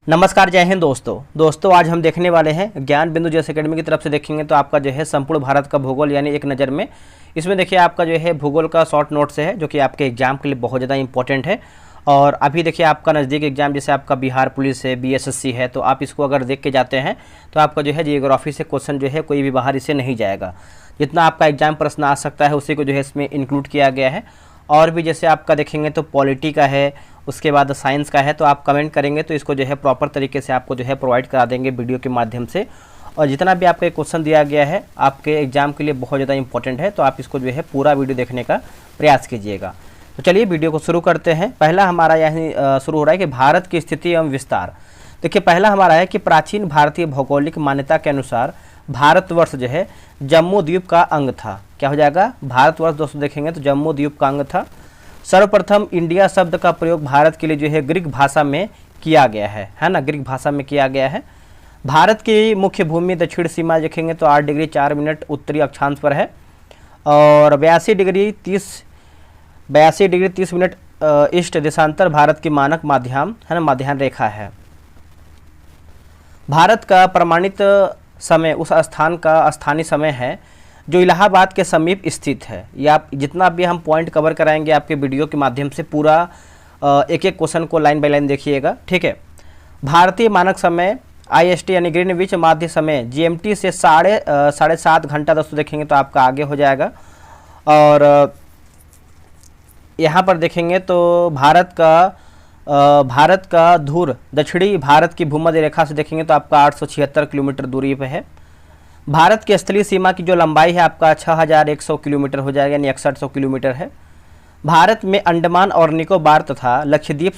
नमस्कार, जय हिंद दोस्तों आज हम देखने वाले हैं ज्ञान बिंदु जेएस एकेडमी की तरफ से देखेंगे तो आपका जो है संपूर्ण भारत का भूगोल यानी एक नज़र में। इसमें देखिए आपका जो है भूगोल का शॉर्ट नोट्स है जो कि आपके एग्जाम के लिए बहुत ज़्यादा इंपॉर्टेंट है। और अभी देखिए आपका नज़दीक एग्जाम जैसे आपका बिहार पुलिस है, बीएसएससी है, तो आप इसको अगर देख के जाते हैं तो आपका जो है जियोग्राफी से क्वेश्चन जो है कोई भी बाहर इससे नहीं जाएगा। जितना आपका एग्जाम प्रश्न आ सकता है उसी को जो है इसमें इंक्लूड किया गया है। और भी जैसे आपका देखेंगे तो पॉलिटी का है, उसके बाद साइंस का है, तो आप कमेंट करेंगे तो इसको जो है प्रॉपर तरीके से आपको जो है प्रोवाइड करा देंगे वीडियो के माध्यम से। और जितना भी आपका क्वेश्चन दिया गया है आपके एग्जाम के लिए बहुत ज़्यादा इंपॉर्टेंट है, तो आप इसको जो है पूरा वीडियो देखने का प्रयास कीजिएगा। तो चलिए वीडियो को शुरू करते हैं। पहला हमारा यही शुरू हो रहा है कि भारत की स्थिति एवं विस्तार। देखिए पहला हमारा है कि प्राचीन भारतीय भौगोलिक मान्यता के अनुसार भारतवर्ष जो है जम्मू द्वीप का अंग था। क्या हो जाएगा? भारतवर्ष दोस्तों देखेंगे तो जम्मू द्वीप का अंग था। सर्वप्रथम इंडिया शब्द का प्रयोग भारत के लिए जो है ग्रीक भाषा में किया गया है ना, ग्रीक भाषा में किया गया है। भारत की मुख्य भूमि दक्षिण सीमा देखेंगे तो 8 डिग्री 4 मिनट उत्तरी अक्षांश पर है और 82 डिग्री 30 मिनट ईस्ट देशांतर भारत की मानक माध्याम है ना, माध्याह्न रेखा है। भारत का प्रमाणित समय उस स्थान का स्थानीय समय है जो इलाहाबाद के समीप स्थित है। या आप जितना भी हम पॉइंट कवर कराएंगे आपके वीडियो के माध्यम से पूरा एक एक क्वेश्चन को लाइन बाय लाइन देखिएगा, ठीक है। भारतीय मानक समय IST यानी ग्रीनविच माध्य समय GMT से साढ़े 7 घंटा दोस्तों देखेंगे तो आपका आगे हो जाएगा। और यहाँ पर देखेंगे तो भारत का धुर दक्षिणी भारत की भूमध्य रेखा से देखेंगे तो आपका 876 किलोमीटर दूरी पे है। भारत की स्थलीय सीमा की जो लंबाई है आपका 6100 किलोमीटर हो जाएगा यानी 6100 किलोमीटर है। भारत में अंडमान और निकोबार तथा लक्षद्वीप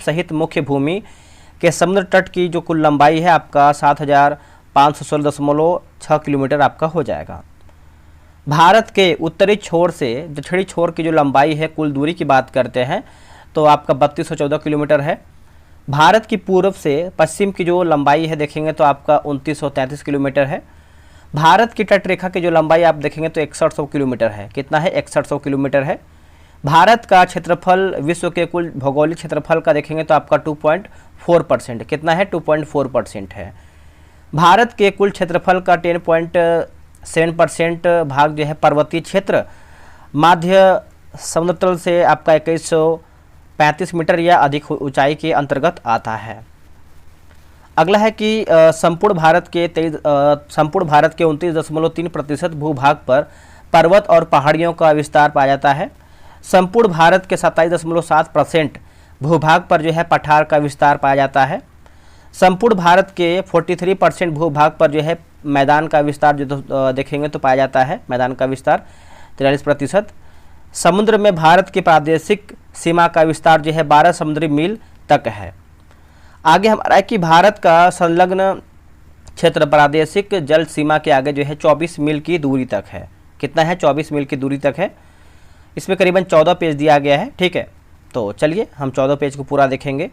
सहित मुख्य भूमि के समुद्र तट की जो कुल लंबाई है आपका 7516.6 किलोमीटर आपका हो जाएगा। भारत के उत्तरी छोर से दक्षिणी छोर की जो लंबाई है कुल दूरी की बात करते हैं तो आपका 3214 किलोमीटर है। भारत की पूर्व से पश्चिम की जो लंबाई है देखेंगे तो आपका 2933 किलोमीटर है। भारत की तट रेखा की जो लंबाई आप देखेंगे तो 6100 किलोमीटर है। कितना है? 6100 किलोमीटर है। भारत का क्षेत्रफल विश्व के कुल भौगोलिक क्षेत्रफल का देखेंगे तो आपका 2.4%। कितना है? 2.4% है। भारत के कुल क्षेत्रफल का 10.7% भाग जो है पर्वतीय क्षेत्र माध्य समुद्र तल से आपका 2135 मीटर या अधिक ऊंचाई के अंतर्गत आता है। अगला है कि संपूर्ण भारत के 29.3% भूभाग पर पर्वत और पहाड़ियों का विस्तार पाया जाता है। संपूर्ण भारत के 27.7% भूभाग पर जो है पठार का विस्तार पाया जाता है। संपूर्ण भारत के 43% भूभाग पर जो है मैदान का विस्तार जो देखेंगे तो पाया जाता है, मैदान का विस्तार 43%। समुद्र में भारत की प्रादेशिक सीमा का विस्तार जो है 12 समुद्री मील तक है। आगे हमारा है कि भारत का संलग्न क्षेत्र प्रादेशिक जल सीमा के आगे जो है 24 मील की दूरी तक है। कितना है? 24 मील की दूरी तक है। इसमें करीबन 14 पेज दिया गया है, ठीक है। तो चलिए हम 14 पेज को पूरा देखेंगे।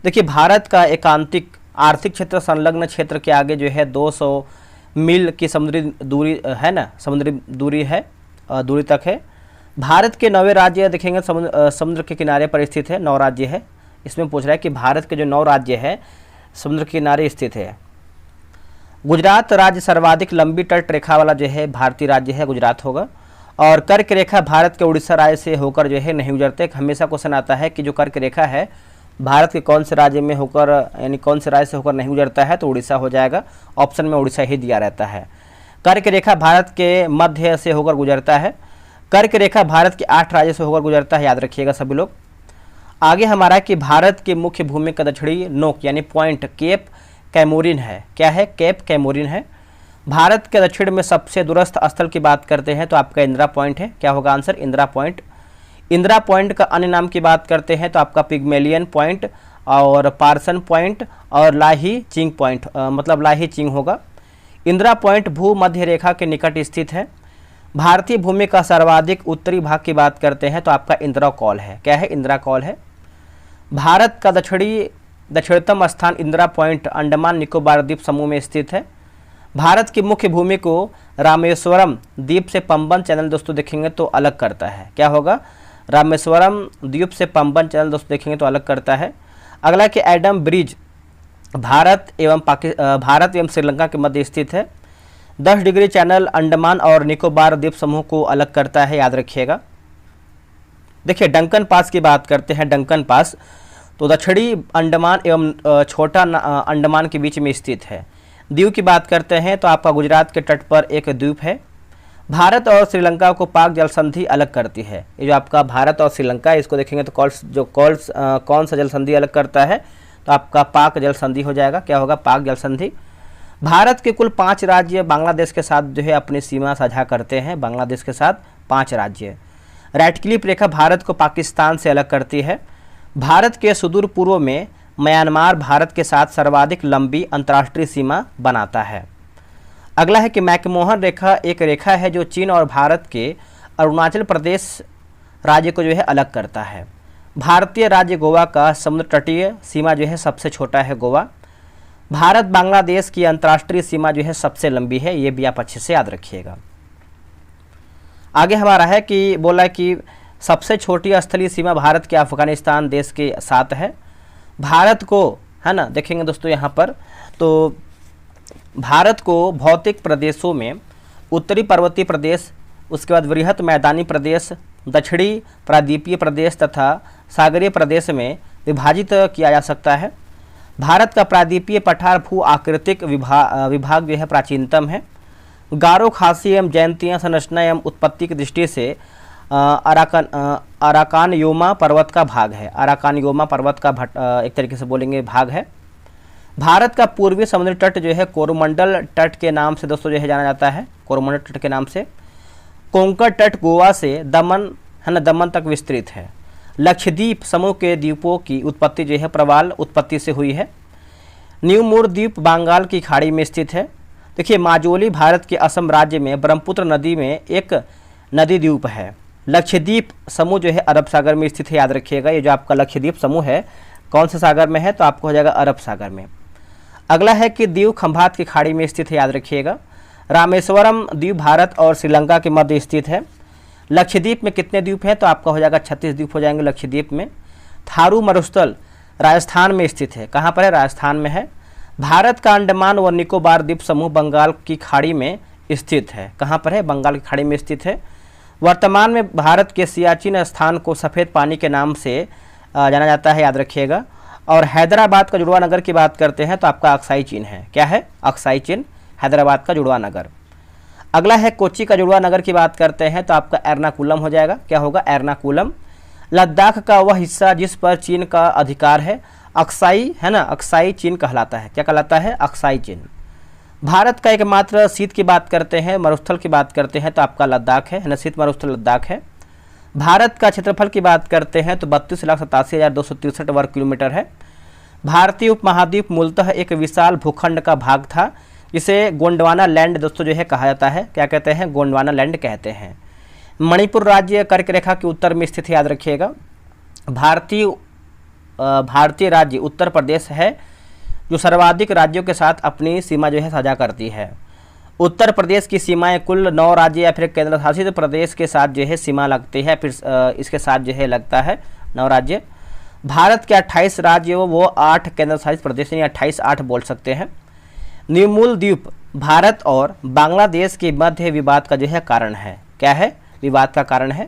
देखिए भारत का एकांतिक आर्थिक क्षेत्र संलग्न क्षेत्र के आगे जो है 200 मील की समुद्री दूरी है ना, समुद्री दूरी है, दूरी तक है। भारत के 9 राज्य देखेंगे समुद्र के किनारे पर स्थित है, 9 राज्य है। इसमें पूछ रहा है कि भारत के जो 9 राज्य है समुद्र के किनारे स्थित है। गुजरात राज्य सर्वाधिक लंबी तट रेखा वाला जो है भारतीय राज्य है, गुजरात होगा। और कर्क रेखा भारत के उड़ीसा राज्य से होकर जो है नहीं गुजरते। हमेशा क्वेश्चन आता है कि जो कर्क रेखा है भारत के कौन से राज्य में होकर यानी कौन से राज्य से होकर नहीं गुजरता है, तो उड़ीसा हो जाएगा। ऑप्शन में उड़ीसा ही दिया रहता है। कर्क रेखा भारत के मध्य से होकर गुजरता है। कर्क रेखा भारत के 8 राज्यों से होकर गुजरता है, याद रखिएगा सभी लोग। आगे हमारा कि भारत की मुख्य भूमि का दक्षिणी नोक यानी पॉइंट केप कैमोरिन है। क्या है? केप कैमोरिन है। भारत के दक्षिण में सबसे दूरस्थ स्थल की बात करते हैं तो आपका इंदिरा पॉइंट है। क्या होगा answer? Indira point. Indira point का अन्य नाम की बात करते हैं तो आपका पिग्मेलियन पॉइंट और पार्सन पॉइंट और लाही चिंग पॉइंट, मतलब लाही चिंग होगा। इंदिरा पॉइंट भूमध्य रेखा के निकट स्थित है। भारतीय भूमि का सर्वाधिक उत्तरी भाग की बात करते हैं तो आपका इंदिरा कॉल है। क्या है? इंदिरा कॉल है। भारत का दक्षिणतम स्थान इंदिरा पॉइंट अंडमान निकोबार द्वीप समूह में स्थित है। भारत की मुख्य भूमि को रामेश्वरम द्वीप से पंबन चैनल दोस्तों देखेंगे तो अलग करता है। क्या होगा? रामेश्वरम द्वीप से पंबन चैनल दोस्तों देखेंगे तो अलग करता है। अगला कि एडम ब्रिज भारत एवं श्रीलंका के मध्य स्थित है। 10 डिग्री चैनल अंडमान और निकोबार द्वीप समूह को अलग करता है, याद रखिएगा। देखिए डंकन पास की बात करते हैं। डंकन पास तो दक्षिणी अंडमान एवं छोटा अंडमान के बीच में स्थित है। द्वीप की बात करते हैं तो आपका गुजरात के तट पर एक द्वीप है। भारत और श्रीलंका को पाक जल संधि अलग करती है। ये जो आपका भारत और श्रीलंका है, इसको देखेंगे तो कौन सा जल संधि अलग करता है, तो आपका पाक जल संधि हो जाएगा। क्या होगा? पाक जल संधि। भारत के कुल 5 राज्य बांग्लादेश के साथ जो है अपनी सीमा साझा करते हैं। बांग्लादेश के साथ 5 राज्य। रैटक्लिफ रेखा भारत को पाकिस्तान से अलग करती है। भारत के सुदूर पूर्व में म्यांमार भारत के साथ सर्वाधिक लंबी अंतर्राष्ट्रीय सीमा बनाता है। अगला है कि मैकमोहन रेखा एक रेखा है जो चीन और भारत के अरुणाचल प्रदेश राज्य को जो है अलग करता है। भारतीय राज्य गोवा का समुद्र तटीय सीमा जो है सबसे छोटा है गोवा। भारत बांग्लादेश की अंतर्राष्ट्रीय सीमा जो है सबसे लंबी है, ये भी आप अच्छे से याद रखिएगा। आगे हमारा है कि बोला कि सबसे छोटी स्थलीय सीमा भारत के अफगानिस्तान देश के साथ है। भारत को है ना, देखेंगे दोस्तों यहाँ पर तो भारत को भौतिक प्रदेशों में उत्तरी पर्वतीय प्रदेश, उसके बाद वृहत मैदानी प्रदेश, दक्षिणी प्रायद्वीपीय प्रदेश तथा सागरीय प्रदेश में विभाजित किया जा सकता है। भारत का प्रायद्वीपीय पठार भू आकृतिक विभाग जो है प्राचीनतम है। गारो, खासी एवं जयंतियाँ संरचना एवं उत्पत्ति की दृष्टि से अराकान योमा पर्वत का भाग है। अराकान योमा पर्वत का एक तरीके से बोलेंगे भाग है। भारत का पूर्वी समुद्री तट जो है कोरोमंडल तट के नाम से दोस्तों जो है जाना जाता है। कोरोमंडल तट के नाम से। कोंकण तट गोवा से दमन है ना, दमन तक विस्तृत है। लक्षद्वीप समूह के द्वीपों की उत्पत्ति जो है प्रवाल उत्पत्ति से हुई है। न्यू मूर द्वीप बंगाल की खाड़ी में स्थित है। देखिए माजुली भारत के असम राज्य में ब्रह्मपुत्र नदी में एक नदी द्वीप है। लक्षद्वीप समूह जो है अरब सागर में स्थित है, याद रखिएगा। ये जो आपका लक्षद्वीप समूह है कौन से सागर में है, तो आपको हो जाएगा अरब सागर में। अगला है कि द्वीप खंभात की खाड़ी में स्थित है, याद रखिएगा। रामेश्वरम द्वीप भारत और श्रीलंका के मध्य स्थित है। लक्षद्वीप में कितने द्वीप हैं, तो आपका हो जाएगा 36 द्वीप हो जाएंगे लक्षद्वीप में। थारू मरुस्थल राजस्थान में स्थित है। कहाँ पर है? राजस्थान में है। भारत का अंडमान व निकोबार द्वीप समूह बंगाल की खाड़ी में स्थित है। कहाँ पर है? बंगाल की खाड़ी में स्थित है। वर्तमान में भारत के सियाचिन स्थान को सफ़ेद पानी के नाम से जाना जाता है, याद रखिएगा। और हैदराबाद का जुड़वा नगर की बात करते हैं तो आपका अक्साई चीन है। क्या है? अक्साई चीन, हैदराबाद का जुड़वा नगर। अगला है कोच्चि का जुड़वा नगर की बात करते हैं तो आपका एर्नाकुलम हो जाएगा। क्या होगा? एर्नाकुलम। लद्दाख का वह हिस्सा जिस पर चीन का अधिकार है, अक्साई है ना, अक्साई चीन कहलाता है। क्या कहलाता है? अक्साई चीन। भारत का एकमात्र शीत की बात करते हैं, मरुस्थल की बात करते हैं तो आपका लद्दाख है ना, शीत मरुस्थल लद्दाख है। भारत का क्षेत्रफल की बात करते हैं तो 32,87,263 वर्ग किलोमीटर है। भारतीय उपमहाद्वीप मूलतः एक विशाल भूखंड का भाग था, जिसे गोंडवाना लैंड दोस्तों जो है कहा जाता है। क्या कहते हैं? गोंडवाना लैंड कहते हैं। मणिपुर राज्य कर्क रेखा के उत्तर में स्थित है, याद रखिएगा। भारतीय राज्य उत्तर प्रदेश है जो सर्वाधिक राज्यों के साथ अपनी सीमा जो है साझा करती है। उत्तर प्रदेश की सीमाएं कुल 9 राज्य या फिर केंद्र शासित प्रदेश के साथ जो है सीमा लगती है, फिर इसके साथ जो है लगता है 9 राज्य। भारत के 28 राज्य वो 8 केंद्र शासित प्रदेश यानी 28-8 बोल सकते हैं। न्यूमूल द्वीप भारत और बांग्लादेश के मध्य विवाद का जो है कारण है। क्या है? विवाद का कारण है।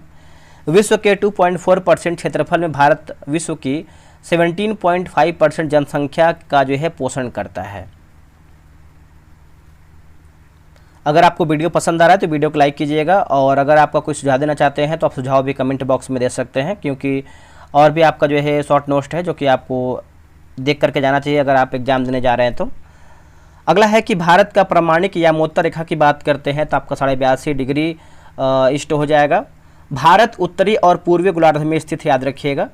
विश्व के 2.4% क्षेत्रफल में भारत विश्व की 17.5% जनसंख्या का जो है पोषण करता है। अगर आपको वीडियो पसंद आ रहा है तो वीडियो को लाइक कीजिएगा, और अगर आपका कोई सुझाव देना चाहते हैं तो आप सुझाव भी कमेंट बॉक्स में दे सकते हैं, क्योंकि और भी आपका जो है शॉर्ट नोट है जो कि आपको देख करके जाना चाहिए अगर आप एग्जाम देने जा रहे हैं तो। अगला है कि भारत का प्रमाणिक यामोत्तर रेखा की बात करते हैं तो आपका 82.5 डिग्री ईस्ट हो जाएगा। भारत उत्तरी और पूर्वी गोलार्ध में स्थित, याद रखिएगा।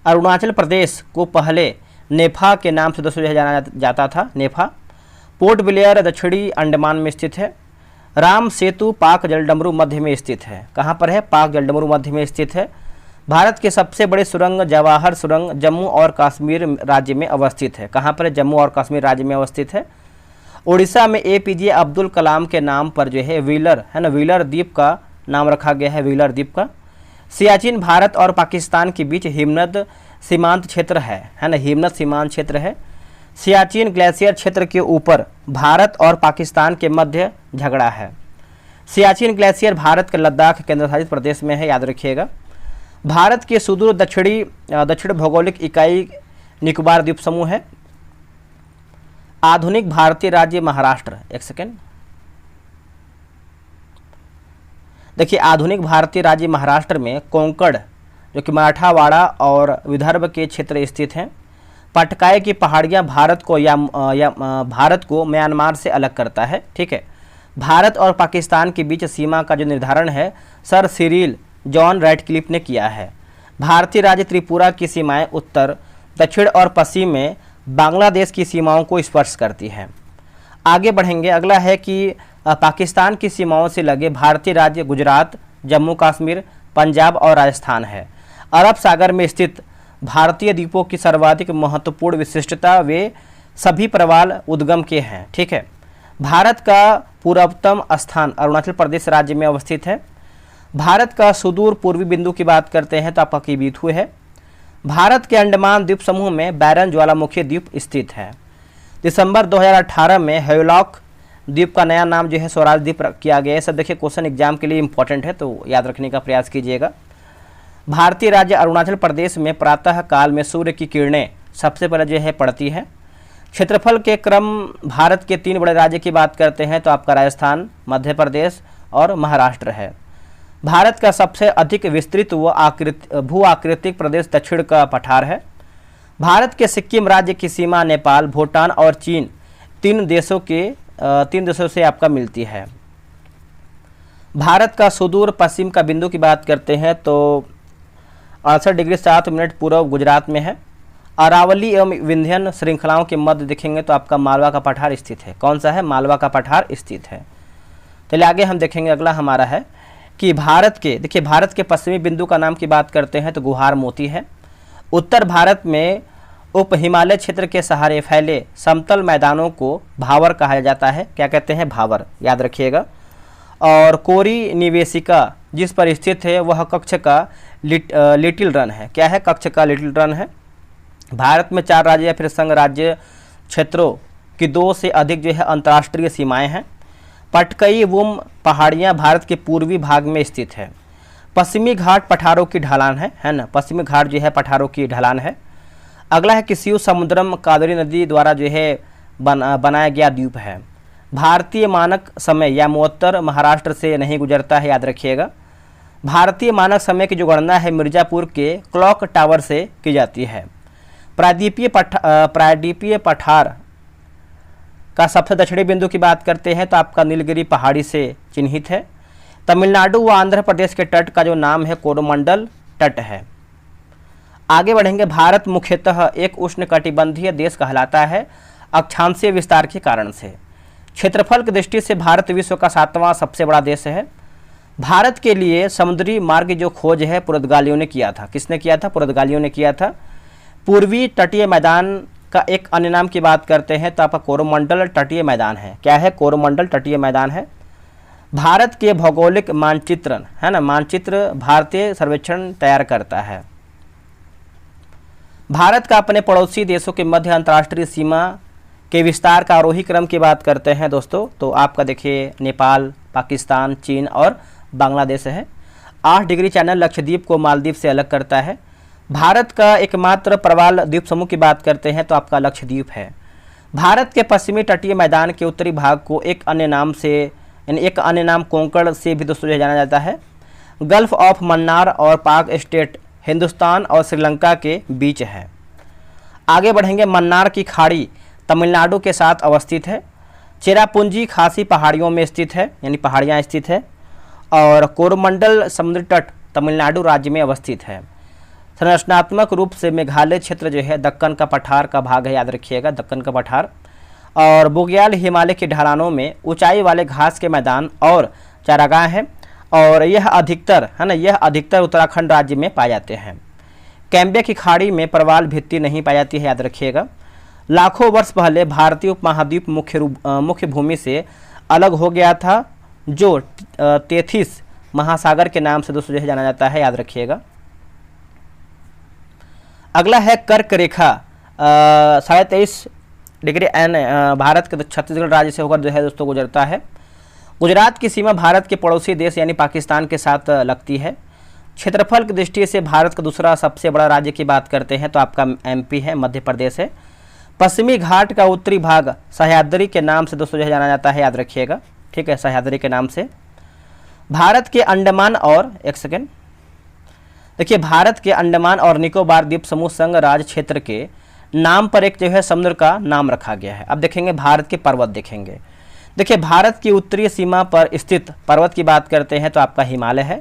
अरुणाचल प्रदेश को पहले नेफा के नाम से दोस्तों जाना जाता था, नेफा। पोर्ट ब्लेयर दक्षिणी अंडमान में स्थित है। राम सेतु पाक जलडमरू मध्य में स्थित है। कहाँ पर है? पाक जलडमरू मध्य में स्थित है। भारत के सबसे बड़े सुरंग जवाहर सुरंग जम्मू और कश्मीर राज्य में अवस्थित है। कहाँ पर है? जम्मू और कश्मीर राज्य में अवस्थित है। उड़ीसा में APJ अब्दुल कलाम के नाम पर जो है व्हीलर है ना, व्हीलर द्वीप का नाम रखा गया है, व्हीलर द्वीप का। सियाचिन भारत और पाकिस्तान के बीच हिमनद सीमांत क्षेत्र है ना, हिमनद सीमांत क्षेत्र है। सियाचिन ग्लेशियर क्षेत्र के ऊपर भारत और पाकिस्तान के मध्य झगड़ा है। सियाचिन ग्लेशियर भारत के लद्दाख केंद्रशासित प्रदेश में है, याद रखिएगा। भारत के सुदूर दक्षिण भौगोलिक इकाई निकोबार द्वीप समूह है। आधुनिक भारतीय राज्य महाराष्ट्र, एक सेकेंड, देखिए आधुनिक भारतीय राज्य महाराष्ट्र में कोंकण जो कि मराठावाड़ा और विदर्भ के क्षेत्र स्थित हैं। पटकाई की पहाड़ियाँ भारत को म्यांमार से अलग करता है, ठीक है। भारत और पाकिस्तान के बीच सीमा का जो निर्धारण है सर सिरिल जॉन रैटक्लिफ ने किया है। भारतीय राज्य त्रिपुरा की सीमाएं उत्तर, दक्षिण और पश्चिम में बांग्लादेश की सीमाओं को स्पर्श करती हैं। आगे बढ़ेंगे, अगला है कि पाकिस्तान की सीमाओं से लगे भारतीय राज्य गुजरात, जम्मू कश्मीर, पंजाब और राजस्थान है। अरब सागर में स्थित भारतीय द्वीपों की सर्वाधिक महत्वपूर्ण विशिष्टता वे सभी प्रवाल उद्गम के हैं, ठीक है। भारत का पूर्वतम स्थान अरुणाचल प्रदेश राज्य में अवस्थित है। भारत का सुदूर पूर्वी बिंदु की बात करते हैं तो आपका किबीथु है। भारत के अंडमान द्वीप समूह में बैरन ज्वालामुखी द्वीप स्थित है। दिसंबर 2018 में हेवलॉक द्वीप का नया नाम जो है स्वराज द्वीप किया गया है। सब देखिए क्वेश्चन एग्जाम के लिए इंपॉर्टेंट है तो याद रखने का प्रयास कीजिएगा। भारतीय राज्य अरुणाचल प्रदेश में प्रातः काल में सूर्य की किरणें सबसे पहले जो है पड़ती है। क्षेत्रफल के क्रम भारत के 3 बड़े राज्य की बात करते हैं तो आपका राजस्थान, मध्य प्रदेश और महाराष्ट्र है। भारत का सबसे अधिक विस्तृत व भू आकृतिक प्रदेश दक्षिण का पठार है। भारत के सिक्किम राज्य की सीमा नेपाल, भूटान और चीन तीन देशों से आपका मिलती है। भारत का सुदूर पश्चिम का बिंदु की बात करते हैं तो 68 डिग्री 7 मिनट पूर्व गुजरात में है। अरावली एवं विंध्यन श्रृंखलाओं के मध्य देखेंगे तो आपका मालवा का पठार स्थित है। कौन सा है? मालवा का पठार स्थित है। चलिए आगे हम देखेंगे, अगला हमारा है कि भारत के पश्चिमी बिंदु का नाम की बात करते हैं तो गुहार मोती है। उत्तर भारत में उप हिमालय क्षेत्र के सहारे फैले समतल मैदानों को भावर कहा जाता है। क्या कहते हैं? भावर, याद रखिएगा। और कोरी निवेशिका जिस पर स्थित है वह कच्छ का लिटिल रन है। क्या है? कच्छ का लिटिल रन है। भारत में 4 राज्य या फिर संघ राज्य क्षेत्रों की 2 से अधिक जो है अंतर्राष्ट्रीय सीमाएं हैं। पटकई वुम पहाड़ियाँ भारत के पूर्वी भाग में स्थित है। पश्चिमी घाट पठारों की ढलान है ना, पश्चिमी घाट जो है पठारों की ढलान है। अगला है कि शिव समुद्रम कावेरी नदी द्वारा जो है बनाया गया द्वीप है। भारतीय मानक समय या मोत्तर महाराष्ट्र से नहीं गुजरता है, याद रखिएगा। भारतीय मानक समय की जो गणना है मिर्ज़ापुर के क्लॉक टावर से की जाती है। प्रायद्वीपीय पठार का सबसे दक्षिणी बिंदु की बात करते हैं तो आपका नीलगिरी पहाड़ी से चिन्हित है। तमिलनाडु व आंध्र प्रदेश के तट का जो नाम है कोरोमंडल तट है। आगे बढ़ेंगे, भारत मुख्यतः एक उष्णकटिबंधीय देश कहलाता है अक्षांशीय विस्तार के कारण से। क्षेत्रफल की दृष्टि से भारत विश्व का 7वां सबसे बड़ा देश है। भारत के लिए समुद्री मार्ग जो खोज है पुर्तगालियों ने किया था। किसने किया था? पुर्तगालियों ने किया था। पूर्वी तटीय मैदान का एक अन्य नाम की बात करते हैं तो आपका कोरोमंडल तटीय मैदान है। क्या है? कोरोमंडल तटीय मैदान है। भारत के भौगोलिक मानचित्रण है ना, मानचित्र भारतीय सर्वेक्षण तैयार करता है। भारत का अपने पड़ोसी देशों के मध्य अंतर्राष्ट्रीय सीमा के विस्तार का आरोही क्रम की बात करते हैं दोस्तों तो आपका देखिए नेपाल, पाकिस्तान, चीन और बांग्लादेश है। 8 डिग्री चैनल लक्षद्वीप को मालदीव से अलग करता है। भारत का एकमात्र प्रवाल द्वीप समूह की बात करते हैं तो आपका लक्षद्वीप है। भारत के पश्चिमी तटीय मैदान के उत्तरी भाग को एक अन्य नाम कोंकण से भी दोस्तों जाना जाता है। गल्फ ऑफ मन्नार और पाक स्टेट हिंदुस्तान और श्रीलंका के बीच है। आगे बढ़ेंगे, मन्नार की खाड़ी तमिलनाडु के साथ अवस्थित है। चेरापूंजी खासी पहाड़ियों में स्थित है, यानी पहाड़ियाँ स्थित है। और कोरोमंडल समुद्री तट तमिलनाडु राज्य में अवस्थित है। संरचनात्मक रूप से मेघालय क्षेत्र जो है दक्कन का पठार का भाग है, याद रखिएगा, दक्कन का पठार। और बुग्याल हिमालय की ढलानों में ऊंचाई वाले घास के मैदान और चारागाह हैं। और यह अधिकतर उत्तराखंड राज्य में पाए जाते हैं। कैम्बे की खाड़ी में प्रवाल भित्ति नहीं पाई जाती है, याद रखिएगा। लाखों वर्ष पहले भारतीय उपमहाद्वीप मुख्य भूमि से अलग हो गया था जो तेथिस महासागर के नाम से दोस्तों जाना जाता है, याद रखिएगा। अगला है कर्क रेखा 23.5 डिग्री एन भारत के छत्तीसगढ़ राज्य से होकर जो है दोस्तों गुजरता है। गुजरात की सीमा भारत के पड़ोसी देश यानी पाकिस्तान के साथ लगती है। क्षेत्रफल की दृष्टि से भारत का दूसरा सबसे बड़ा राज्य की बात करते हैं तो आपका एमपी है, मध्य प्रदेश है। पश्चिमी घाट का उत्तरी भाग सह्याद्री के नाम से दोस्तों जो है जाना जाता है, याद रखिएगा, ठीक है, सह्याद्री के नाम से। भारत के अंडमान और देखिए भारत के अंडमान और निकोबार द्वीप समूह संघ राज्य क्षेत्र के नाम पर एक जो है समुद्र का नाम रखा गया है। अब देखेंगे भारत के पर्वत देखेंगे। देखिए भारत की उत्तरी सीमा पर स्थित पर्वत की बात करते हैं तो आपका हिमालय है।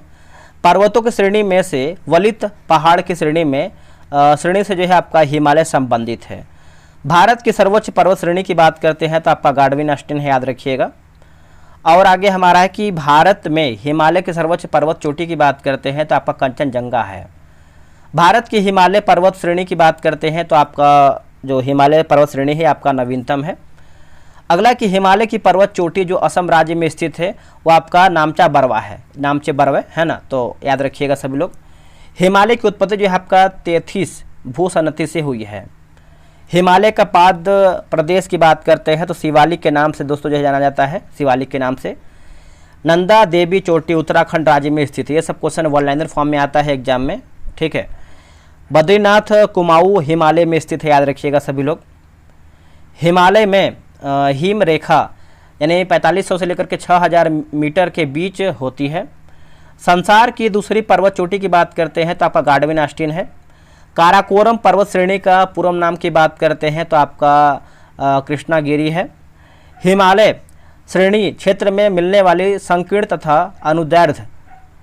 पर्वतों की श्रेणी में से वलित पहाड़ की श्रेणी से जो है आपका हिमालय संबंधित है। भारत की सर्वोच्च पर्वत श्रेणी की बात करते हैं तो आपका गार्डविन अस्टेन है, याद रखिएगा। और आगे हमारा है कि भारत में हिमालय के सर्वोच्च पर्वत चोटी की बात करते हैं तो आपका कंचनजंगा है। भारत की हिमालय पर्वत श्रेणी की बात करते हैं तो आपका जो हिमालय पर्वत श्रेणी है आपका नवीनतम है। अगला कि हिमालय की पर्वत चोटी जो असम राज्य में स्थित है वो आपका नामचा बरवा है, नामचे बरवा है ना, तो याद रखिएगा सभी लोग। हिमालय की उत्पत्ति जो है आपका 33 भूसन्नति से हुई है। हिमालय का पाद प्रदेश की बात करते हैं तो शिवालिक के नाम से दोस्तों जो है जाना जाता है, शिवालिक के नाम से। नंदा देवी चोटी उत्तराखंड राज्य में स्थित है। ये सब क्वेश्चन वन लाइनर फॉर्म में आता है एग्जाम में, ठीक है। बद्रीनाथ कुमाऊं हिमालय में स्थित है, याद रखिएगा सभी लोग। हिमालय में हिम रेखा यानी 4500 से लेकर के 6000 मीटर के बीच होती है। संसार की दूसरी पर्वत चोटी की बात करते हैं तो आपका गार्डविन अस्टेन है। काराकोरम पर्वत श्रेणी का पूर्व नाम की बात करते हैं तो आपका कृष्णागिरी है। हिमालय श्रेणी क्षेत्र में मिलने वाली संकीर्ण तथा अनुदैर्ध्य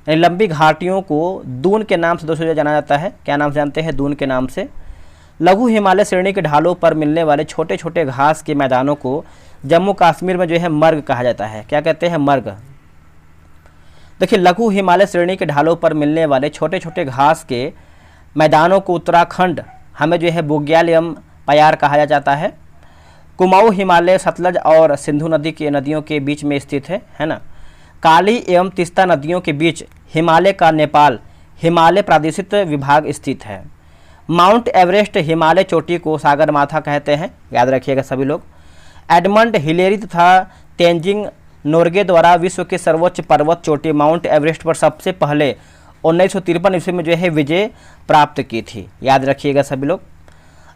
यानी लंबी घाटियों को दून के नाम से दोस्तों जाना जाता है। क्या नाम से जानते हैं? दून के नाम से। लघु हिमालय श्रेणी के ढालों पर मिलने वाले छोटे छोटे घास के मैदानों को जम्मू कश्मीर में जो है मर्ग कहा जाता है। क्या कहते हैं? मर्ग। देखिए लघु हिमालय श्रेणी के ढालों पर मिलने वाले छोटे छोटे घास के मैदानों को उत्तराखंड हमें जो है बुग्याल पयार कहा जाता है। कुमाऊं हिमालय सतलज और सिंधु नदियों के बीच में स्थित है ना। काली एवं तीस्ता नदियों के बीच हिमालय का नेपाल हिमालय प्रादेशिक विभाग स्थित है। माउंट एवरेस्ट हिमालय चोटी को सागर माथा कहते हैं, याद रखिएगा सभी लोग। एडमंड हिलेरी तथा तेंजिंग नोर्गे द्वारा विश्व के सर्वोच्च पर्वत चोटी माउंट एवरेस्ट पर सबसे पहले 1953 ईस्वी में जो है विजय प्राप्त की थी, याद रखिएगा सभी लोग।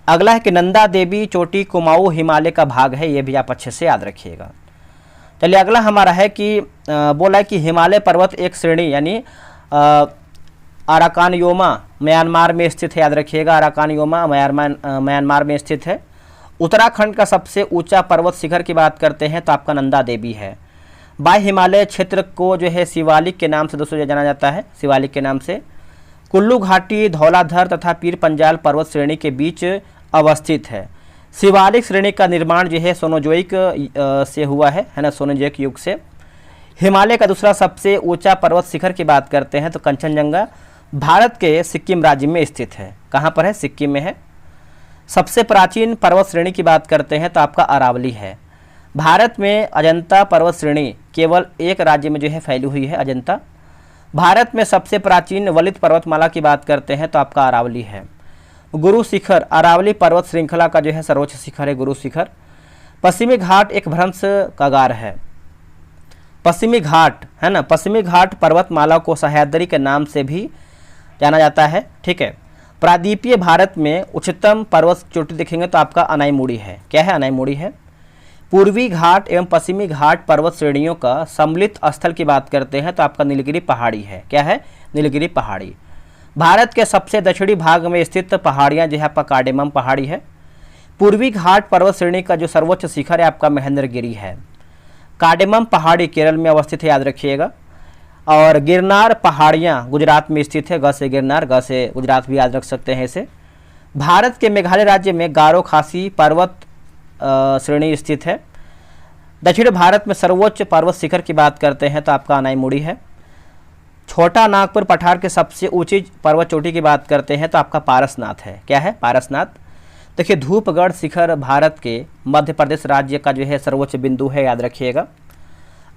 अगला है कि नंदा देवी चोटी कुमाऊं हिमालय का भाग है, ये भी आप अच्छे से याद रखिएगा। चलिए अगला हमारा है कि बोला है कि हिमालय पर्वत एक श्रेणी यानी अराकानयोमा म्यांमार में स्थित है, याद रखिएगा। अराकानयोमा म्यांमार में स्थित है। उत्तराखंड का सबसे ऊंचा पर्वत शिखर की बात करते हैं तो आपका नंदा देवी है। बाह्य हिमालय क्षेत्र को जो है शिवालिक के नाम से दोस्तों जाना जाता है, शिवालिक के नाम से। कुल्लू घाटी धौलाधर तथा पीर पंजाल पर्वत श्रेणी के बीच अवस्थित है। शिवालिक श्रेणी का निर्माण जो है सोनोजोइक से हुआ है ना, सोनोजोइक युग से। हिमालय का दूसरा सबसे ऊंचा पर्वत शिखर की बात करते हैं तो कंचनजंगा भारत के सिक्किम राज्य में स्थित है। कहाँ पर है? सिक्किम में है। सबसे प्राचीन पर्वत श्रेणी की बात करते हैं तो आपका अरावली है। भारत में अजंता पर्वत श्रेणी केवल एक राज्य में जो है फैली हुई है, अजंता। भारत में सबसे प्राचीन वलित पर्वतमाला की बात करते हैं तो आपका अरावली है। गुरु शिखर अरावली पर्वत श्रृंखला का जो है सर्वोच्च शिखर है गुरु शिखर। पश्चिमी घाट एक भ्रंश कगार है। पश्चिमी घाट है ना, पश्चिमी घाट पर्वतमाला को सह्याद्री के नाम से भी जाना जाता है, ठीक है। प्रायद्वीपीय भारत में उच्चतम पर्वत चोटी देखेंगे तो आपका अनाईमुड़ी है। क्या है? अनाईमुड़ी है। पूर्वी घाट एवं पश्चिमी घाट पर्वत श्रेणियों का सम्मिलित स्थल की बात करते हैं तो आपका नीलगिरी पहाड़ी है। क्या है? नीलगिरी पहाड़ी। भारत के सबसे दक्षिणी भाग में स्थित पहाड़ियाँ जो है आपका कार्डेमम पहाड़ी है। पूर्वी घाट पर्वत श्रेणी का जो सर्वोच्च शिखर है आपका महेंद्रगिरी है। कार्डेमम पहाड़ी केरल में अवस्थित है, याद रखिएगा। और गिरनार पहाड़ियाँ गुजरात में स्थित है। ग से गिरनार, ग से गुजरात भी याद रख सकते हैं इसे। भारत के मेघालय राज्य में गारो खासी पर्वत श्रेणी स्थित है। दक्षिण भारत में सर्वोच्च पर्वत शिखर की बात करते हैं तो आपका अनाईमुड़ी है। छोटा नागपुर पठार के सबसे ऊंची पर्वत चोटी की बात करते हैं तो आपका पारसनाथ है। क्या है? पारसनाथ। देखिए धूपगढ़ शिखर भारत के मध्य प्रदेश राज्य का जो है सर्वोच्च बिंदु है, याद रखिएगा।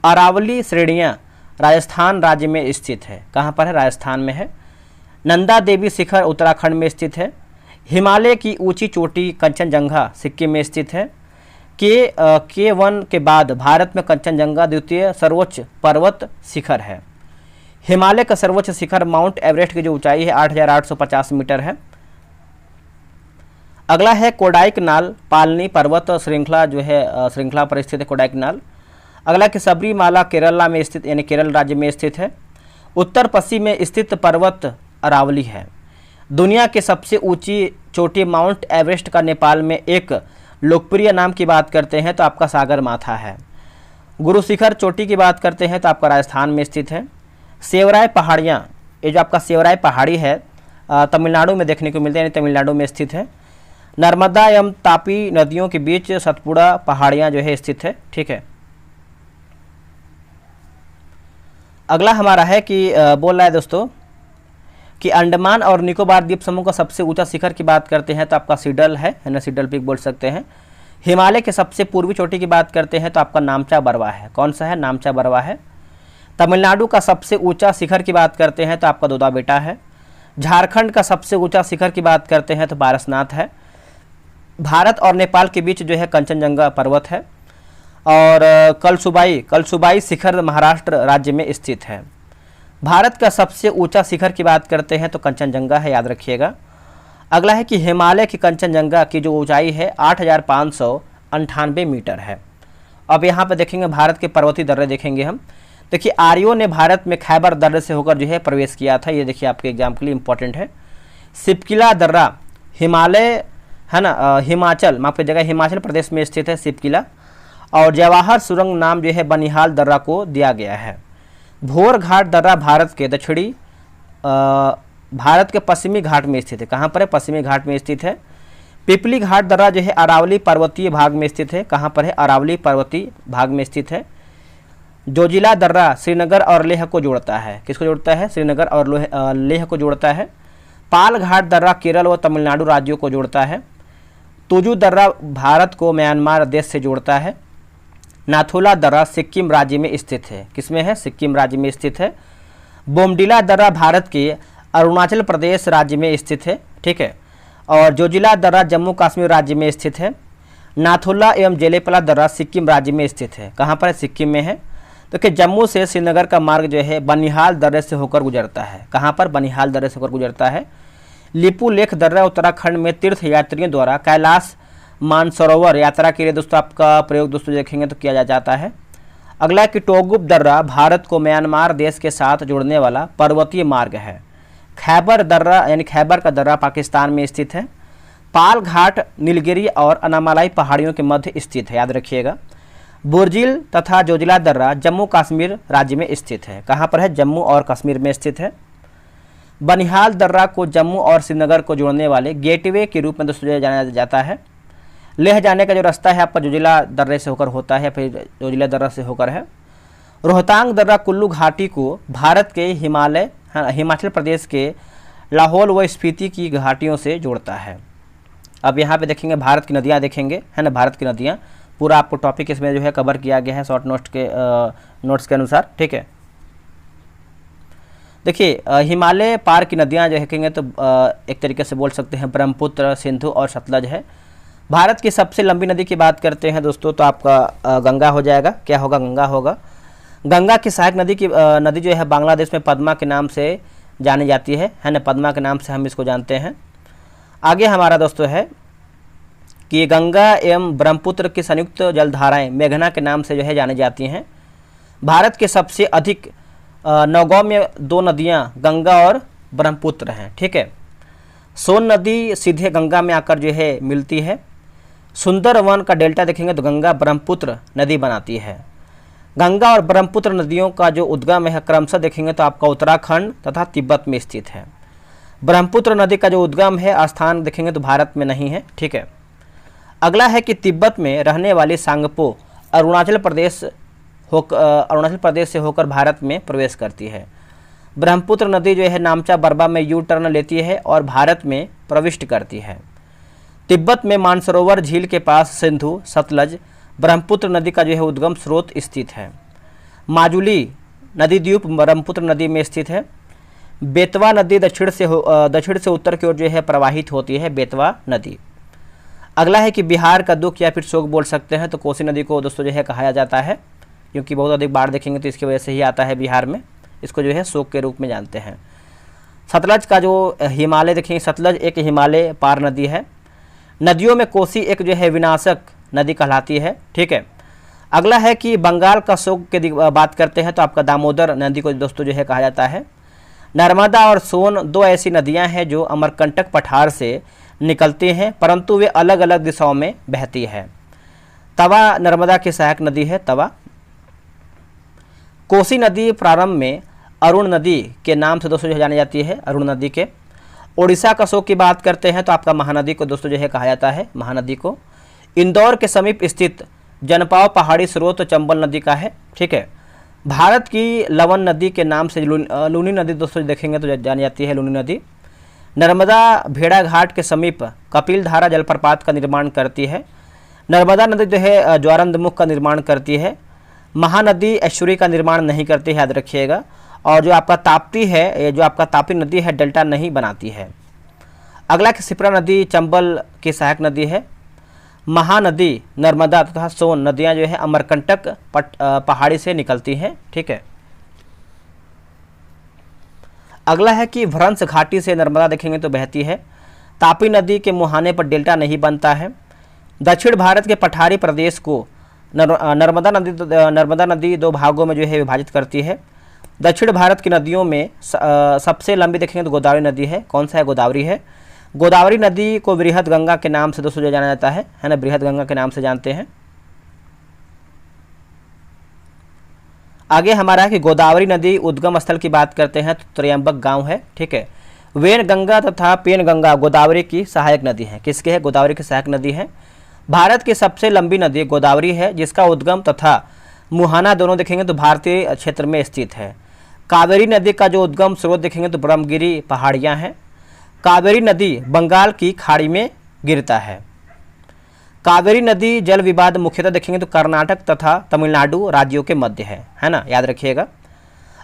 अरावली श्रेणियाँ राजस्थान राज्य में स्थित है। कहाँ पर है? राजस्थान में है। नंदा देवी शिखर उत्तराखंड में स्थित है। हिमालय की ऊंची चोटी कंचनजंगा सिक्किम में स्थित है। K1 के बाद भारत में कंचनजंगा द्वितीय सर्वोच्च पर्वत शिखर है। हिमालय का सर्वोच्च शिखर माउंट एवरेस्ट की जो ऊंचाई है 8,850 मीटर है। अगला है कोडाइकनाल पालनी पर्वत श्रृंखला जो है श्रृंखला पर स्थित है कोडाइकनाल। अगला कि सबरीमाला केरला में स्थित यानी केरल राज्य में स्थित है। उत्तर पश्चिम में स्थित पर्वत अरावली है। दुनिया के सबसे ऊंची चोटी माउंट एवरेस्ट का नेपाल में एक लोकप्रिय नाम की बात करते हैं तो आपका सागर माथा है। गुरु शिखर चोटी की बात करते हैं तो आपका राजस्थान में स्थित है। सेवराय पहाड़ियाँ, ये जो आपका सेवराय पहाड़ी है तमिलनाडु में देखने को मिलते हैं, यानी तमिलनाडु में स्थित है। नर्मदा एवं तापी नदियों के बीच सतपुड़ा पहाड़ियाँ जो है स्थित है। ठीक है, अगला हमारा है कि बोल रहा है दोस्तों कि अंडमान और निकोबार द्वीप समूह का सबसे ऊंचा शिखर की बात करते हैं तो आपका सिडल है ना, सिडल पीक बोल सकते हैं। हिमालय के सबसे पूर्वी चोटी की बात करते हैं तो आपका नामचा बरवा है। कौन सा है? नामचा बरवा है। तमिलनाडु का सबसे ऊंचा शिखर की बात करते हैं तो आपका दोदा बेटा है। झारखंड का सबसे ऊंचा शिखर की बात करते हैं तो पारसनाथ है। भारत और नेपाल के बीच जो है कंचनजंगा पर्वत है। और कलसुबाई शिखर महाराष्ट्र राज्य में स्थित है। भारत का सबसे ऊंचा शिखर की बात करते हैं तो कंचनजंगा है, याद रखिएगा। अगला है कि हिमालय की कंचनजंगा की जो ऊंचाई है 8,598 मीटर है। अब यहाँ पे देखेंगे भारत के पर्वतीय दर्रे देखेंगे हम। देखिए आर्यों ने भारत में खैबर दर्रे से होकर जो है प्रवेश किया था। ये देखिए आपके एग्जाम के लिए इंपॉर्टेंट है। सिपकिला दर्रा हिमालय है ना, हिमाचल माफ कीजिएगा हिमाचल प्रदेश में स्थित है सिपकिला। और जवाहर सुरंग नाम जो है बनिहाल दर्रा को दिया गया है। भोर घाट दर्रा भारत के पश्चिमी घाट में स्थित है। कहाँ पर है? पश्चिमी घाट में स्थित है। पिपली घाट दर्रा जो है अरावली पर्वतीय भाग में स्थित है। कहाँ पर है? अरावली पर्वतीय भाग में स्थित है। जोजिला दर्रा श्रीनगर और लेह को जोड़ता है। किसको जोड़ता है? श्रीनगर और लेह को जोड़ता है। पाल घाट दर्रा केरल व तमिलनाडु राज्यों को जोड़ता है। तुजू दर्रा भारत को म्यांमार देश से जोड़ता है। नाथुला दर्रा सिक्किम राज्य में स्थित है। किसमें है? सिक्किम राज्य में स्थित है। बोमडिला दर्रा भारत के अरुणाचल प्रदेश राज्य में स्थित है। ठीक है, और जोजिला दर्रा जम्मू कश्मीर राज्य में स्थित है। नाथुला एवं जेलेपला दर्रा सिक्किम राज्य में स्थित है। कहाँ पर है? सिक्किम में है। देखिए जम्मू से श्रीनगर का मार्ग जो है बनिहाल दर्रे से होकर गुजरता है। कहाँ पर? बनिहाल दर्रे से होकर गुजरता है। लिपू लेख दर्रा उत्तराखंड में तीर्थ यात्रियों द्वारा कैलाश मानसरोवर यात्रा के लिए दोस्तों आपका प्रयोग दोस्तों देखेंगे तो किया जाता है। अगला कि टोगुप दर्रा भारत को म्यांमार देश के साथ जोड़ने वाला पर्वतीय मार्ग है। खैबर दर्रा यानी खैबर का दर्रा पाकिस्तान में स्थित है। पाल घाट नीलगिरी और अनामालाई पहाड़ियों के मध्य स्थित है, याद रखिएगा। बुर्जिल तथा जोजिला दर्रा जम्मू कश्मीर राज्य में स्थित है। कहाँ पर है? जम्मू और कश्मीर में स्थित है। बनिहाल दर्रा को जम्मू और श्रीनगर को जोड़ने वाले गेटवे के रूप में दोस्तों जाना जाता है। लेह जाने का जो रास्ता है आपका जोजिला दर्रे से होकर होता है, फिर जोजिला दर्रा से होकर है। रोहतांग दर्रा कुल्लू घाटी को भारत के हिमाचल प्रदेश के लाहौल व स्पीति की घाटियों से जोड़ता है। अब यहाँ पे देखेंगे भारत की नदियाँ देखेंगे, है ना, भारत की नदियाँ पूरा आपको टॉपिक इसमें जो है कवर किया गया है शॉर्ट नोट्स के अनुसार। ठीक है, देखिए हिमालय पार की नदियाँ जो देखेंगे तो एक तरीके से बोल सकते हैं ब्रह्मपुत्र, सिंधु और सतलज है। भारत की सबसे लंबी नदी की बात करते हैं दोस्तों तो आपका गंगा हो जाएगा। क्या होगा? गंगा होगा। गंगा की सहायक नदी जो है बांग्लादेश में पद्मा के नाम से जानी जाती है ना, पद्मा के नाम से हम इसको जानते हैं। आगे हमारा दोस्तों है कि गंगा एवं ब्रह्मपुत्र की संयुक्त जलधाराएं मेघना के नाम से जो है जानी जाती हैं। भारत के सबसे अधिक नौगम्य दो नदियां गंगा और ब्रह्मपुत्र हैं। ठीक है, सोन नदी सीधे गंगा में आकर जो है मिलती है। सुंदरवन का डेल्टा देखेंगे तो गंगा ब्रह्मपुत्र नदी बनाती है। गंगा और ब्रह्मपुत्र नदियों का जो उद्गम है क्रमशः देखेंगे तो आपका उत्तराखंड तथा तिब्बत में स्थित है। ब्रह्मपुत्र नदी का जो उद्गम है स्थान देखेंगे तो भारत में नहीं है। ठीक है, अगला है कि तिब्बत में रहने वाली सांगपो अरुणाचल प्रदेश से होकर भारत में प्रवेश करती है। ब्रह्मपुत्र नदी जो है नामचा बरवा में यू टर्न लेती है और भारत में प्रविष्ट करती है। तिब्बत में मानसरोवर झील के पास सिंधु, सतलज, ब्रह्मपुत्र नदी का जो है उद्गम स्रोत स्थित है। माजुली नदी द्वीप ब्रह्मपुत्र नदी में स्थित है। बेतवा नदी दक्षिण से उत्तर की ओर जो है प्रवाहित होती है, बेतवा नदी। अगला है कि बिहार का दुख या फिर शोक बोल सकते हैं, तो कोसी नदी को दोस्तों जो है कहा जाता है, क्योंकि बहुत अधिक बाढ़ देखेंगे तो इसकी वजह से ही आता है बिहार में, इसको जो है शोक के रूप में जानते हैं। सतलज का जो हिमालय देखेंगे, सतलज एक हिमालय पार नदी है। नदियों में कोसी एक जो है विनाशक नदी कहलाती है, ठीक है। अगला है कि बंगाल का शोक की बात करते हैं तो आपका दामोदर नदी को दोस्तों जो है कहा जाता है। नर्मदा और सोन दो ऐसी नदियां हैं जो अमरकंटक पठार से निकलती हैं, परंतु वे अलग अलग दिशाओं में बहती है। तवा नर्मदा की सहायक नदी है, तवा। कोसी नदी प्रारंभ में अरुण नदी के नाम से दोस्तों जो जानी जाती है, अरुण नदी के। उड़ीसा का शोक की बात करते हैं तो आपका महानदी को दोस्तों जो है कहा जाता है, महानदी को। इंदौर के समीप स्थित जनपाव पहाड़ी स्रोत चंबल नदी का है, ठीक है। भारत की लवन नदी के नाम से लूनी नदी दोस्तों देखेंगे तो जानी जाती है, लूनी नदी। नर्मदा भेड़ाघाट के समीप कपिलधारा जलप्रपात का निर्माण करती है। नर्मदा नदी जो है ज्वारंदमुख का निर्माण करती है। महानदी ऐश्वर्य का निर्माण नहीं करती है, याद रखिएगा। और जो आपका ताप्ती है, ये जो आपका ताप्ती नदी है, डेल्टा नहीं बनाती है। अगला कि सिप्रा नदी चंबल की सहायक नदी है। महानदी नर्मदा तथा सोन नदियां जो है अमरकंटक पहाड़ी से निकलती हैं, ठीक है। अगला है कि भ्रंश घाटी से नर्मदा देखेंगे तो बहती है। तापी नदी के मुहाने पर डेल्टा नहीं बनता है। दक्षिण भारत के पठारी प्रदेश को नर्मदा नदी दो भागों में जो है विभाजित करती है। दक्षिण भारत की नदियों में सबसे लंबी देखेंगे तो गोदावरी नदी है। कौन सा है? गोदावरी है। गोदावरी नदी को बृहद गंगा के नाम से दोस्तों जाना जाता है ना, बृहद गंगा के नाम से जानते हैं। आगे हमारा है कि गोदावरी नदी उद्गम स्थल की बात करते हैं तो त्र्यंबक गांव है, ठीक है। वेन गंगा तथा पेन गंगा गोदावरी की सहायक नदी है। किसके है? गोदावरी की सहायक नदी है। भारत की सबसे लंबी नदी गोदावरी है, जिसका उद्गम तथा मुहाना दोनों देखेंगे तो भारतीय क्षेत्र में स्थित है। कावेरी नदी का जो उद्गम स्रोत देखेंगे तो ब्रह्मगिरी पहाड़ियाँ हैं। कावेरी नदी बंगाल की खाड़ी में गिरता है। कावेरी नदी जल विवाद मुख्यतः देखेंगे तो कर्नाटक तथा तमिलनाडु राज्यों के मध्य है ना, याद रखिएगा।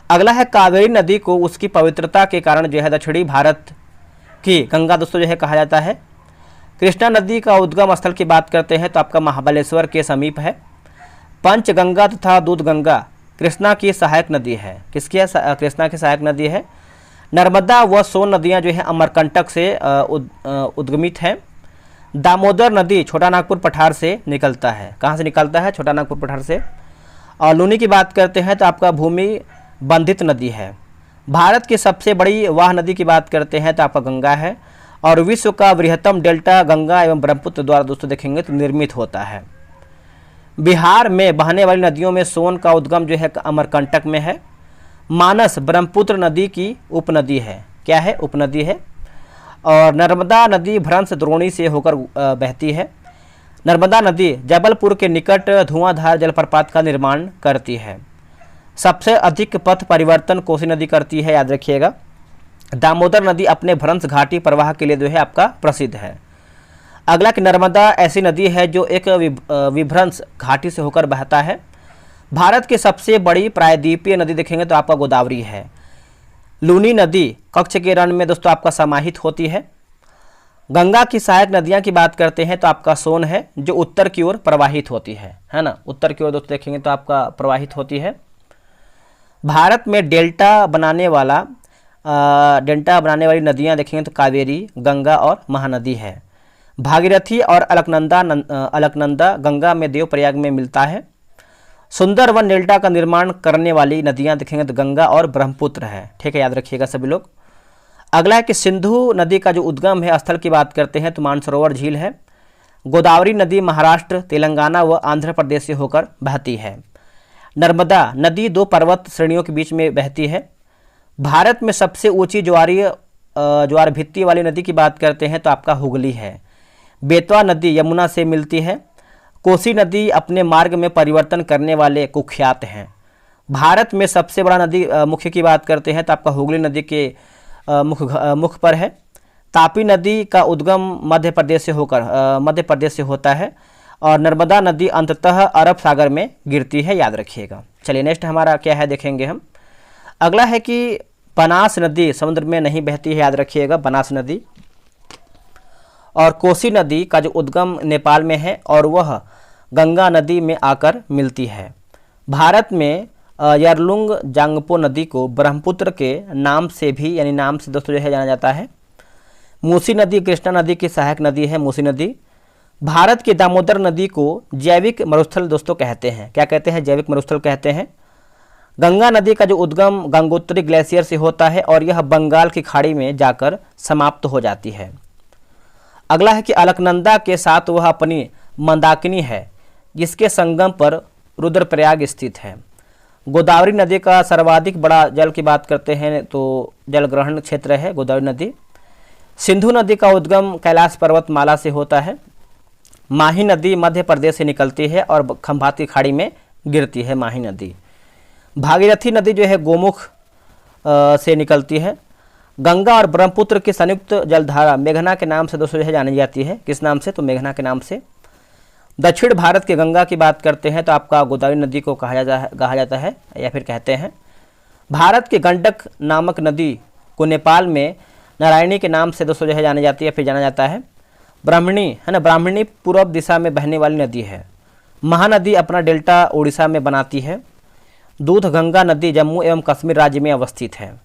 अगला है कावेरी नदी को उसकी पवित्रता के कारण जो है दक्षिणी भारत की गंगा दोस्तों जो है कहा जाता है। कृष्णा नदी का उद्गम स्थल की बात करते हैं तो आपका महाबलेश्वर के समीप है। पंचगंगा तथा दूधगंगा कृष्णा की सहायक नदी है। किसकी है? कृष्णा की सहायक नदी है। नर्मदा व सोन नदियां जो है अमरकंटक से उद्गमित हैं। दामोदर नदी छोटा नागपुर पठार से निकलता है। कहाँ से निकलता है? छोटा नागपुर पठार से। और लूनी की बात करते हैं तो आपका भूमि बंधित नदी है। भारत की सबसे बड़ी वाह नदी की बात करते हैं तो आपका गंगा है। और विश्व का बृहत्तम डेल्टा गंगा एवं ब्रह्मपुत्र द्वारा दोस्तों देखेंगे तो निर्मित होता है। बिहार में बहने वाली नदियों में सोन का उद्गम जो है अमरकंटक में है। मानस ब्रह्मपुत्र नदी की उपनदी है। क्या है? उपनदी है। और नर्मदा नदी भ्रंश द्रोणी से होकर बहती है। नर्मदा नदी जबलपुर के निकट धुआंधार जलप्रपात का निर्माण करती है। सबसे अधिक पथ परिवर्तन कोसी नदी करती है, याद रखिएगा। दामोदर नदी अपने भ्रंश घाटी प्रवाह के लिए जो है आपका प्रसिद्ध है। अगला कि नर्मदा ऐसी नदी है जो एक विभ्रंश घाटी से होकर बहता है। भारत की सबसे बड़ी प्रायद्वीपीय नदी देखेंगे तो आपका गोदावरी है। लूनी नदी कच्छ के रण में दोस्तों आपका समाहित होती है। गंगा की सहायक नदियां की बात करते हैं तो आपका सोन है, जो उत्तर की ओर प्रवाहित होती है ना। उत्तर की ओर दोस्तों देखेंगे तो आपका प्रवाहित होती है। भारत में डेल्टा बनाने वाली नदियां देखेंगे तो कावेरी, गंगा और महानदी है। भागीरथी और अलकनंदा गंगा में देवप्रयाग में मिलता है। सुंदरवन डेल्टा का निर्माण करने वाली नदियां देखेंगे तो गंगा और ब्रह्मपुत्र है, ठीक है, याद रखिएगा सभी लोग। अगला है कि सिंधु नदी का जो उद्गम है स्थल की बात करते हैं तो मानसरोवर झील है। गोदावरी नदी महाराष्ट्र, तेलंगाना व आंध्र प्रदेश से होकर बहती है। नर्मदा नदी दो पर्वत श्रेणियों के बीच में बहती है। भारत में सबसे ऊंची ज्वार भित्ति वाली नदी की बात करते हैं तो आपका हुगली है। बेतवा नदी यमुना से मिलती है। कोसी नदी अपने मार्ग में परिवर्तन करने वाले कुख्यात हैं। भारत में सबसे बड़ा नदी मुख्य की बात करते हैं तो आपका हुगली नदी के मुख पर है। तापी नदी का उद्गम मध्य प्रदेश से होता है। और नर्मदा नदी अंततः अरब सागर में गिरती है, याद रखिएगा। चलिए नेक्स्ट हमारा क्या है देखेंगे हम। अगला है कि बनास नदी समुद्र में नहीं बहती है, याद रखिएगा, बनास नदी। और कोसी नदी का जो उद्गम नेपाल में है और वह गंगा नदी में आकर मिलती है। भारत में यरलुंग जांगपो नदी को ब्रह्मपुत्र के नाम से भी यानी नाम से दोस्तों जो है जाना जाता है। मूसी नदी कृष्णा नदी की सहायक नदी है मूसी नदी। भारत की दामोदर नदी को जैविक मरुस्थल दोस्तों कहते हैं। क्या कहते हैं? जैविक मरुस्थल कहते हैं। गंगा नदी का जो उद्गम गंगोत्री ग्लेशियर से होता है और यह बंगाल की खाड़ी में जाकर समाप्त हो जाती है। अगला है कि अलकनंदा के साथ वह अपनी मंदाकिनी है जिसके संगम पर रुद्रप्रयाग स्थित है। गोदावरी नदी का सर्वाधिक बड़ा जल की बात करते हैं तो जल ग्रहण क्षेत्र है गोदावरी नदी। सिंधु नदी का उद्गम कैलाश पर्वतमाला से होता है। माही नदी मध्य प्रदेश से निकलती है और खंभात की खाड़ी में गिरती है माही नदी। भागीरथी नदी जो है गोमुख से निकलती है। गंगा और ब्रह्मपुत्र की संयुक्त जलधारा मेघना के नाम से दोस्तों जो है जानी जाती है। किस नाम से? तो मेघना के नाम से। दक्षिण भारत की गंगा की बात करते हैं तो आपका गोदावरी नदी को कहा जाता है या फिर कहते हैं। भारत की गंडक नामक नदी को नेपाल में नारायणी के नाम से दोस्तों जो है जानी जाती है फिर जाना जाता है। ब्राह्मणी है ना, ब्राह्मणी पूर्व दिशा में बहने वाली नदी है। महानदी अपना डेल्टा उड़ीसा में बनाती है। दूध गंगा नदी जम्मू एवं कश्मीर राज्य में अवस्थित है।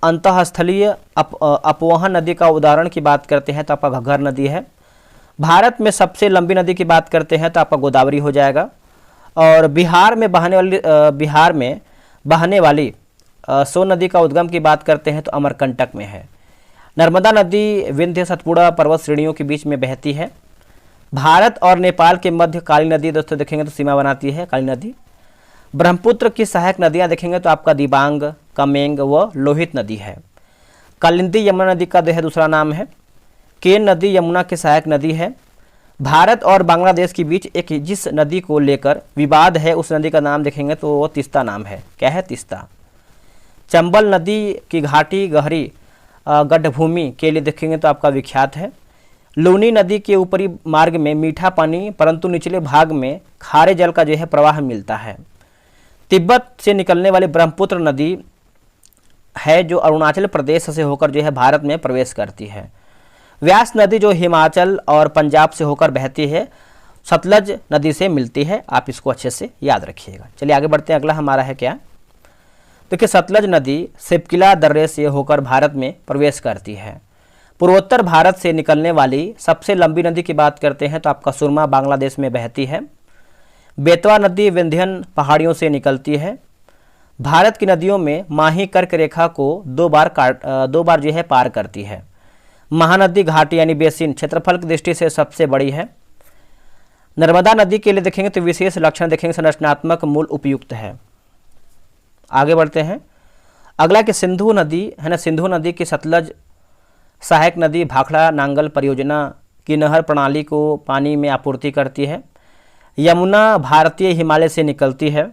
अंतःस्थलीय अपवहन नदी का उदाहरण की बात करते हैं तो आपका घग्गर नदी है। भारत में सबसे लंबी नदी की बात करते हैं तो आपका गोदावरी हो जाएगा। और बिहार में बहने वाली सोन नदी का उद्गम की बात करते हैं तो अमरकंटक में है। नर्मदा नदी विंध्य सतपुड़ा पर्वत श्रेणियों के बीच में बहती है। भारत और नेपाल के मध्य काली नदी दोस्तों देखेंगे तो सीमा बनाती है काली नदी। ब्रह्मपुत्र की सहायक नदियां देखेंगे तो आपका दिबांग, कमेंग व लोहित नदी है। कालिंदी यमुना नदी का दूसरा नाम है। केन नदी यमुना की सहायक नदी है। भारत और बांग्लादेश के बीच एक जिस नदी को लेकर विवाद है उस नदी का नाम देखेंगे तो वो तीस्ता नाम है। क्या है? तीस्ता। चंबल नदी की घाटी गहरी गड्ढभूमि के लिए देखेंगे तो आपका विख्यात है। लूनी नदी के ऊपरी मार्ग में मीठा पानी परंतु निचले भाग में खारे जल का जो है प्रवाह मिलता है। तिब्बत से निकलने वाली ब्रह्मपुत्र नदी है जो अरुणाचल प्रदेश से होकर जो है भारत में प्रवेश करती है। व्यास नदी जो हिमाचल और पंजाब से होकर बहती है सतलज नदी से मिलती है। आप इसको अच्छे से याद रखिएगा। चलिए आगे बढ़ते हैं। अगला हमारा है क्या? देखिए सतलज नदी सिपकिला दर्रे से होकर भारत में प्रवेश करती है। पूर्वोत्तर भारत से निकलने वाली सबसे लंबी नदी की बात करते हैं तो आपका सुरमा बांग्लादेश में बहती है। बेतवा नदी विंध्यन पहाड़ियों से निकलती है। भारत की नदियों में माही कर्क रेखा को दो बार जो है पार करती है। महानदी घाटी यानी बेसिन क्षेत्रफल की दृष्टि से सबसे बड़ी है। नर्मदा नदी के लिए देखेंगे तो विशेष लक्षण देखेंगे संरचनात्मक मूल उपयुक्त है। आगे बढ़ते हैं। अगला कि सिंधु नदी है ना, सिंधु नदी की सतलज सहायक नदी भाखड़ा नांगल परियोजना की नहर प्रणाली को पानी में आपूर्ति करती है। यमुना भारतीय हिमालय से निकलती है।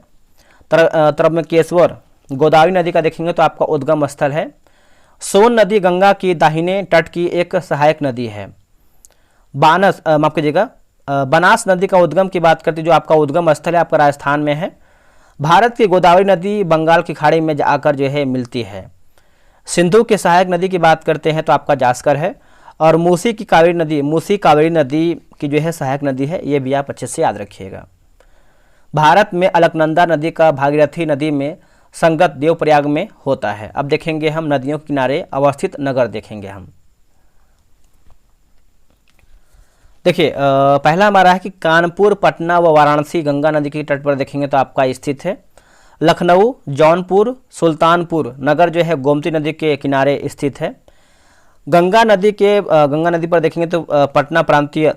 त्र्यंबकेश्वर गोदावरी नदी का देखेंगे तो आपका उद्गम स्थल है। सोन नदी गंगा की दाहिने तट की एक सहायक नदी है। बनास नदी का उद्गम की बात करती जो आपका उद्गम स्थल है आपका राजस्थान में है। भारत की गोदावरी नदी बंगाल की खाड़ी में जाकर जो है मिलती है। सिंधु की सहायक नदी की बात करते हैं तो आपका जास्कर है। और मूसी कावेरी नदी की जो है सहायक नदी है, ये भी आप अच्छे से याद रखिएगा। भारत में अलकनंदा नदी का भागीरथी नदी में संगत देवप्रयाग में होता है। अब देखेंगे हम नदियों के किनारे अवस्थित नगर देखेंगे हम। देखिए पहला हमारा है कि कानपुर, पटना व वाराणसी गंगा नदी के तट पर देखेंगे तो आपका स्थित है। लखनऊ, जौनपुर, सुल्तानपुर नगर जो है गोमती नदी के किनारे स्थित है। गंगा नदी पर देखेंगे तो पटना प्रांतीय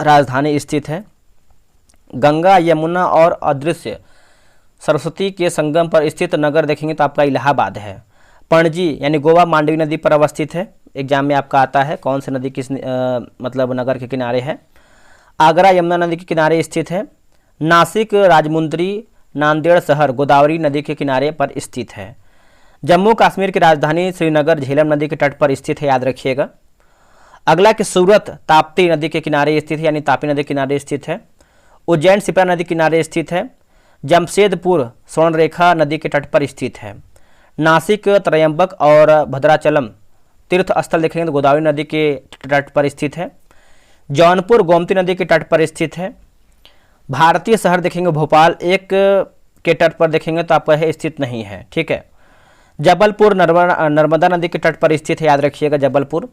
राजधानी स्थित है। गंगा, यमुना और अदृश्य सरस्वती के संगम पर स्थित नगर देखेंगे तो आपका इलाहाबाद है। पणजी यानी गोवा मांडवी नदी पर अवस्थित है। एग्जाम में आपका आता है कौन सी नदी किस मतलब नगर के किनारे है। आगरा यमुना नदी के किनारे स्थित है। नासिक, राजमुंद्री, नांदेड़ शहर गोदावरी नदी के किनारे पर स्थित है। जम्मू कश्मीर की राजधानी श्रीनगर झेलम नदी के तट पर स्थित है, याद रखिएगा। अगला कि सूरत ताप्ती नदी के किनारे स्थित है यानी तापी नदी के किनारे स्थित है। उज्जैन शिप्रा नदी के किनारे स्थित है। जमशेदपुर स्वर्णरेखा नदी के तट पर स्थित है। नासिक, त्रयंबक और भद्राचलम तीर्थ स्थल देखेंगे तो गोदावरी नदी के तट पर स्थित है। जौनपुर गोमती नदी के तट पर स्थित है। भारतीय शहर देखेंगे भोपाल एक के तट पर देखेंगे तो आपका है स्थित नहीं है, ठीक है। जबलपुर नर्मदा नदी के तट पर स्थित है, याद रखिएगा जबलपुर।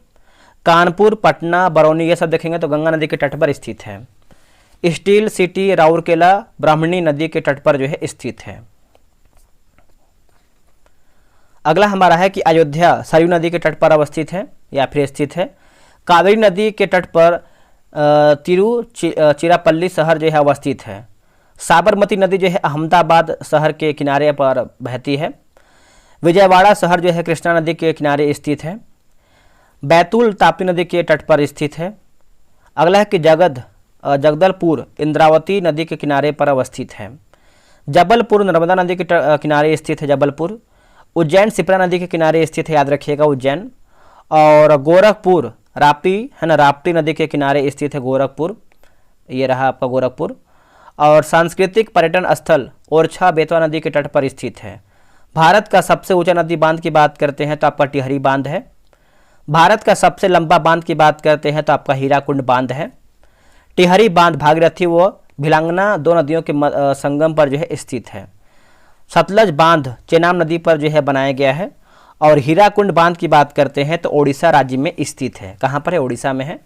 कानपुर, पटना, बरौनी ये सब देखेंगे तो गंगा नदी के तट पर स्थित है। स्टील सिटी राउरकेला ब्राह्मणी नदी के तट पर जो है स्थित है। अगला हमारा है कि अयोध्या सरयू नदी के तट पर अवस्थित है या फिर स्थित है। कावेरी नदी के तट पर तिरुचिरापल्ली शहर जो है अवस्थित है। साबरमती नदी जो है अहमदाबाद शहर के किनारे पर बहती है। विजयवाड़ा शहर जो है कृष्णा नदी के किनारे स्थित है। बैतूल ताप्ती नदी के तट पर स्थित है। अगला है कि जगदलपुर इंद्रावती नदी के किनारे पर अवस्थित है। जबलपुर नर्मदा नदी के किनारे स्थित है जबलपुर। उज्जैन शिप्रा नदी के किनारे स्थित है, याद रखिएगा उज्जैन। और गोरखपुर राप्ती है ना, राप्ती नदी के किनारे स्थित है गोरखपुर, ये रहा आपका गोरखपुर। और सांस्कृतिक पर्यटन स्थल ओरछा बेतवा नदी के तट पर स्थित है। भारत का सबसे ऊंचा नदी बांध की बात करते हैं तो आपका टिहरी बांध है। भारत का सबसे लंबा बांध की बात करते हैं तो आपका हीराकुंड बांध है। टिहरी बांध भागीरथी व भिलांगना दो नदियों के संगम पर जो है स्थित है। सतलज बांध चेनाब नदी पर जो है बनाया गया है। और हीराकुंड बांध की बात करते हैं तो ओडिशा राज्य में स्थित है। कहाँ पर है? ओडिशा में है।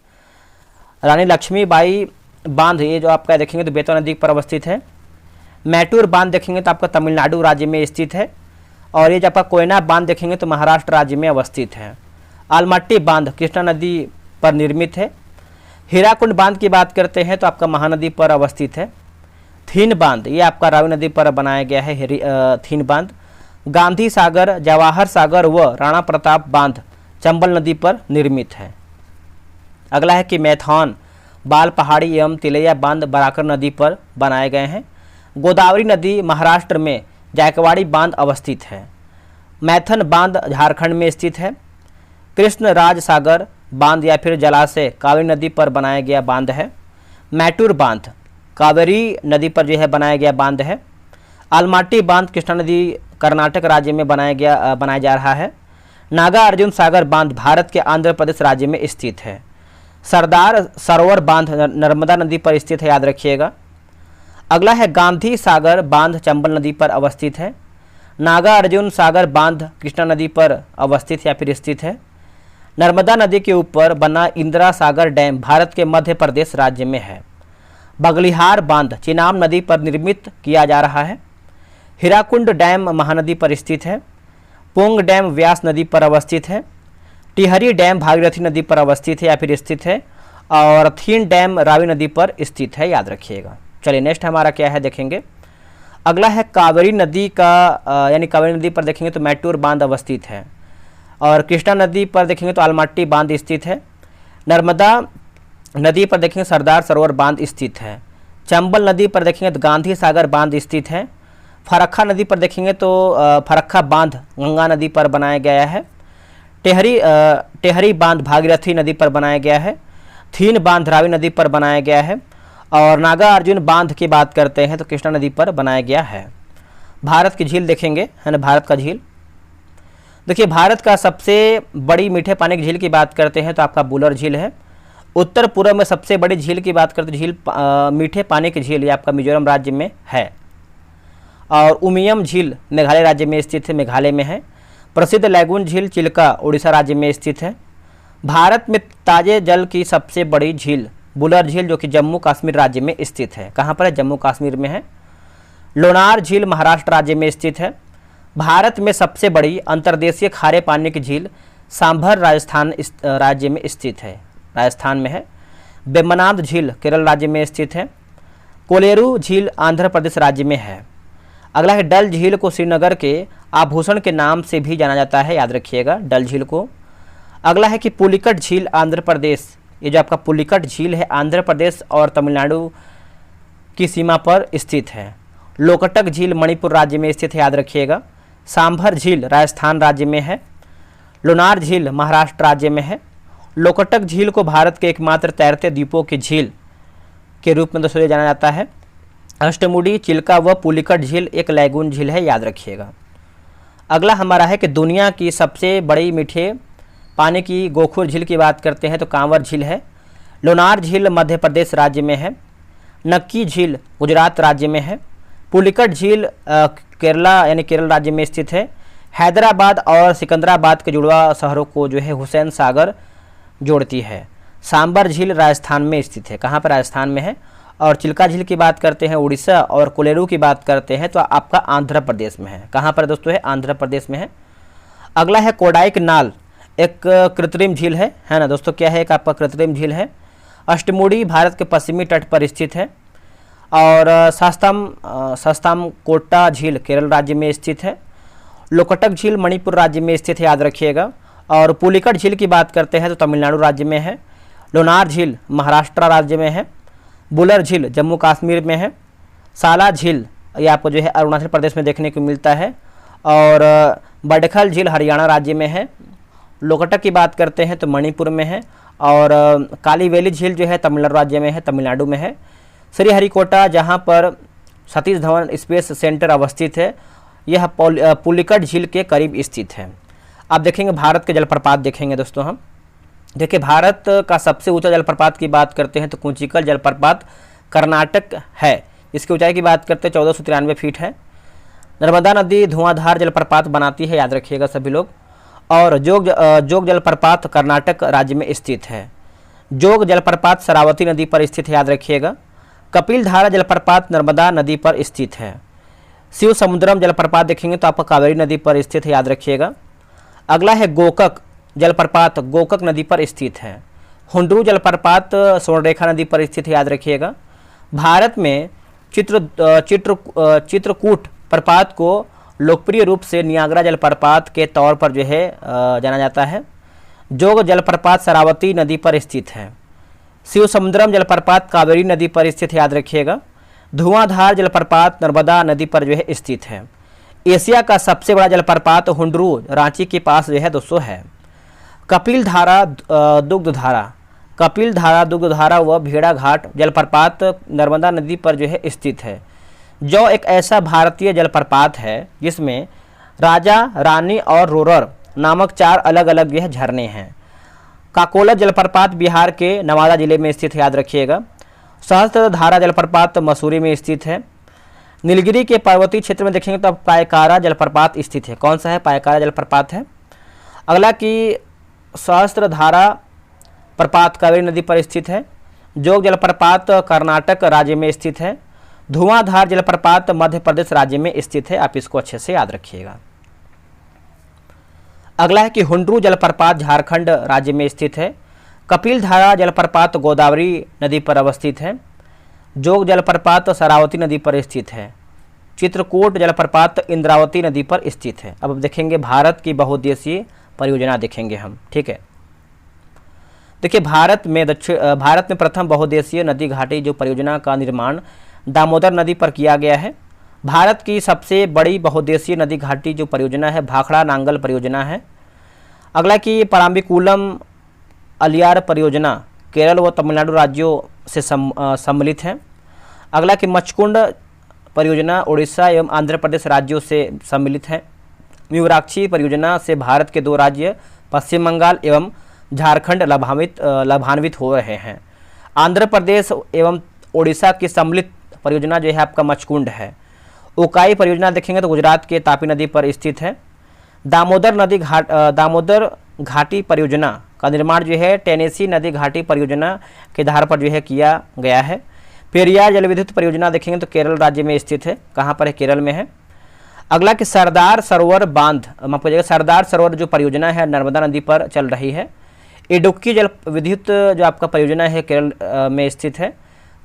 रानी लक्ष्मीबाई बांध ये जो आपका देखेंगे तो बेतवा नदी पर अवस्थित है। मैटूर बांध देखेंगे तो आपका तमिलनाडु राज्य में स्थित है। और ये जो आपका कोयना बांध देखेंगे तो महाराष्ट्र राज्य में अवस्थित है। आलमट्टी बांध कृष्णा नदी पर निर्मित है। हीराकुंड बांध की बात करते हैं तो आपका महानदी पर अवस्थित है। थीन बांध ये आपका रावी नदी पर बनाया गया है थीन बांध। गांधी सागर, जवाहर सागर व राणा प्रताप बांध चंबल नदी पर निर्मित है। अगला है कि मैथौन बाल पहाड़ी एवं तिलैया बांध बराकर नदी पर बनाए गए हैं। गोदावरी नदी महाराष्ट्र में जायकवाड़ी बांध अवस्थित है। मैथन बांध झारखंड में स्थित है। कृष्ण राज सागर बांध या फिर जलाशय कावेरी नदी पर बनाया गया बांध है। मैटूर बांध कावेरी नदी पर जो है बनाया गया बांध है। आलमाटी बांध कृष्णा नदी कर्नाटक राज्य में बनाया जा रहा है। नागा अर्जुन सागर बांध भारत के आंध्र प्रदेश राज्य में स्थित है। सरदार सरोवर बांध नर्मदा नदी पर स्थित है, याद रखिएगा। अगला है गांधी सागर बांध चंबल नदी पर अवस्थित है। नागा अर्जुन सागर बांध कृष्णा नदी पर अवस्थित या फिर स्थित है। नर्मदा नदी के ऊपर बना इंदिरा सागर डैम भारत के मध्य प्रदेश राज्य में है। बगलिहार बांध चेनाब नदी पर निर्मित किया जा रहा है। हीराकुंड डैम महानदी पर स्थित है। पोंग डैम व्यास नदी पर अवस्थित है। टिहरी डैम भागीरथी नदी पर अवस्थित है या फिर स्थित है। और थीन डैम रावी नदी पर स्थित है, याद रखिएगा। चलिए नेक्स्ट हमारा क्या है देखेंगे। अगला है कावेरी नदी का यानी कावेरी नदी पर देखेंगे तो मैटूर बांध अवस्थित है। और कृष्णा नदी पर देखेंगे तो आलमट्टी बांध स्थित है। नर्मदा नदी पर देखेंगे सरदार सरोवर बांध स्थित है। चंबल नदी पर देखेंगे तो गांधी सागर बांध स्थित है। फरक्का नदी पर देखेंगे तो फरक्का बांध गंगा नदी पर बनाया गया है। टेहरी बांध भागीरथी नदी पर बनाया गया है। थीन बांध रावी नदी पर बनाया गया है। और नागा अर्जुन बांध की बात करते हैं तो कृष्णा नदी पर बनाया गया है। भारत की झील देखेंगे, है ना, भारत का झील देखिए। भारत का सबसे बड़ी मीठे पानी की झील की बात करते हैं तो आपका बुलर झील है। उत्तर पूर्व में सबसे बड़ी झील की बात करते हैं झील मीठे पानी की झील ये आपका मिजोरम राज्य में है। और उमियम झील मेघालय राज्य में स्थित है, मेघालय में है। प्रसिद्ध लैगून झील चिल्का उड़ीसा राज्य में स्थित है। भारत में ताजे जल की सबसे बड़ी झील बुलर झील जो कि जम्मू कश्मीर राज्य में स्थित है। कहाँ पर है? जम्मू कश्मीर में है। लोनार झील महाराष्ट्र राज्य में स्थित है। भारत में सबसे बड़ी अंतर्देशीय खारे पानी की झील सांभर राजस्थान राज्य में स्थित है, राजस्थान में है। वेम्बनाड झील केरल राज्य में स्थित है। कोलेरू झील आंध्र प्रदेश राज्य में है। अगला है डल झील को श्रीनगर के आभूषण के नाम से भी जाना जाता है, याद रखिएगा डल झील को। अगला है कि पुलिकट झील आंध्र प्रदेश, ये जो आपका पुलिकट झील है आंध्र प्रदेश और तमिलनाडु की सीमा पर स्थित है। लोकटक झील मणिपुर राज्य में स्थित है, याद रखिएगा। सांभर झील राजस्थान राज्य में है। लोनार झील महाराष्ट्र राज्य में है। लोकटक झील को भारत के एकमात्र तैरते द्वीपों की झील के रूप में दोस्तों जाना जाता है। अष्टमुडी, चिल्का व पुलिकट झील एक लैगून झील है, याद रखिएगा। अगला हमारा है कि दुनिया की सबसे बड़ी मीठे पानी की गोखुर झील की बात करते हैं तो कांवर झील है। लोनार झील मध्य प्रदेश राज्य में है। नक्की झील गुजरात राज्य में है। पुलिकट झील केरला यानी केरल राज्य में स्थित है। हैदराबाद और सिकंदराबाद के जुड़वा शहरों को जो है हुसैन सागर जोड़ती है। सांबर झील राजस्थान में स्थित है। कहाँ पर? राजस्थान में है। और चिल्का झील की बात करते हैं उड़ीसा, और कोलेरू की बात करते हैं तो आपका आंध्र प्रदेश में है। कहाँ पर दोस्तों है? आंध्र प्रदेश में है। अगला है कोडाइकनाल, एक कृत्रिम झील है ना दोस्तों। क्या है? एक आपका कृत्रिम झील है। अष्टमुड़ी भारत के पश्चिमी तट पर स्थित है। और सस्ताम कोट्टा झील केरल राज्य में स्थित है। लोकटक झील मणिपुर राज्य में स्थित है, याद रखिएगा। और पुलिकट झील की बात करते हैं तो तमिलनाडु राज्य में है। लोनार झील महाराष्ट्र राज्य में है। बुलर झील जम्मू कश्मीर में है। साला झील ये आपको जो है अरुणाचल प्रदेश में देखने को मिलता है। और बडखल झील हरियाणा राज्य में है। लोकटक की बात करते हैं तो मणिपुर में है। और कालीवेली झील जो है तमिलनाडु राज्य में है, तमिलनाडु में है। श्रीहरिकोटा जहाँ पर सतीश धवन स्पेस सेंटर अवस्थित है, यह पुलिकट झील के करीब स्थित है। आप देखेंगे भारत के जलप्रपात देखेंगे दोस्तों हम। देखिए भारत का सबसे ऊंचा जलप्रपात की बात करते हैं तो कुंचिकल जलप्रपात कर्नाटक है। इसकी ऊंचाई की बात करते हैं 1493 फीट है। नर्मदा नदी धुआंधार जलप्रपात बनाती है, याद रखिएगा सभी लोग। और जोग जलप्रपात कर्नाटक राज्य में स्थित है। जोग जलप्रपात शरावती नदी पर स्थित है, याद रखिएगा। कपिल धारा जलप्रपात नर्मदा नदी पर स्थित है। शिव समुद्रम जलप्रपात देखेंगे तो आपका कावेरी नदी पर स्थित है, याद रखिएगा। अगला है गोकक जलप्रपात, गोकक नदी पर स्थित है। हुंड्रू जलप्रपात स्वर्णरेखा नदी पर स्थित है, याद रखिएगा। भारत में चित्रकूट प्रपात को लोकप्रिय रूप से नियाग्रा जलप्रपात के तौर पर जो है जाना जाता है। जोग जलप्रपात शरावती नदी पर स्थित है। शिव समुद्रम जलप्रपात कावेरी नदी पर स्थित है, याद रखिएगा। धुआंधार जलप्रपात नर्मदा नदी पर जो है स्थित है। एशिया का सबसे बड़ा जलप्रपात हुंड्रू रांची के पास जो है दोस्तों है। कपिल धारा दुग्धधारा व भेड़ा घाट जलप्रपात नर्मदा नदी पर जो है स्थित है। जो एक ऐसा भारतीय जलप्रपात है जिसमें राजा, रानी और रोरर नामक 4 अलग अलग यह झरने हैं। काकोला जलप्रपात बिहार के नवादा जिले में स्थित है, याद रखिएगा। सहस्त्रधारा जलप्रपात मसूरी में स्थित है। नीलगिरी के पर्वतीय क्षेत्र में देखेंगे तो पायकारा जलप्रपात स्थित है। कौन सा है? पायकारा जलप्रपात है। अगला की सहस्त्रधारा प्रपात कावेरी नदी पर स्थित है। जोग जलप्रपात कर्नाटक राज्य में स्थित है। धुआंधार जलप्रपात मध्य प्रदेश राज्य में स्थित है। आप इसको अच्छे से याद रखिएगा। अगला है कि हुंड्रू जलप्रपात झारखंड राज्य में स्थित है। कपिल धारा जलप्रपात गोदावरी नदी पर अवस्थित है। जोग जलप्रपात शरावती नदी पर स्थित है। चित्रकूट जलप्रपात इंद्रावती नदी पर स्थित है। अब देखेंगे भारत की बहुउद्देशीय परियोजना देखेंगे हम, ठीक है। देखिए भारत में प्रथम बहुउद्देशीय नदी घाटी जो परियोजना का निर्माण दामोदर नदी पर किया गया है। भारत की सबसे बड़ी बहुउद्देशीय नदी घाटी जो परियोजना है भाखड़ा नांगल परियोजना है। अगला की पराम्बिकुलम अलियार परियोजना केरल व तमिलनाडु राज्यों से सम्मिलित है। अगला की मचकुंड परियोजना उड़ीसा एवं आंध्र प्रदेश राज्यों से सम्मिलित है। म्यूराक्षी परियोजना से भारत के 2 राज्य पश्चिम बंगाल एवं झारखंड लाभान्वित हो रहे हैं। आंध्र प्रदेश एवं उड़ीसा की सम्मिलित परियोजना जो है आपका मचकुंड है। उकाई परियोजना देखेंगे तो गुजरात के तापी नदी पर स्थित है। दामोदर घाटी परियोजना का निर्माण जो है टेनेसी नदी घाटी परियोजना के आधार पर जो है किया गया है। पेरियार जल विद्युत परियोजना देखेंगे तो केरल राज्य में स्थित है। कहाँ पर है? केरल में है। अगला कि सरदार सरोवर बांध, माफ कीजिएगा, सरदार सरोवर जो परियोजना है नर्मदा नदी पर चल रही है। इडुक्की जल विद्युत जो आपका परियोजना है केरल में स्थित है।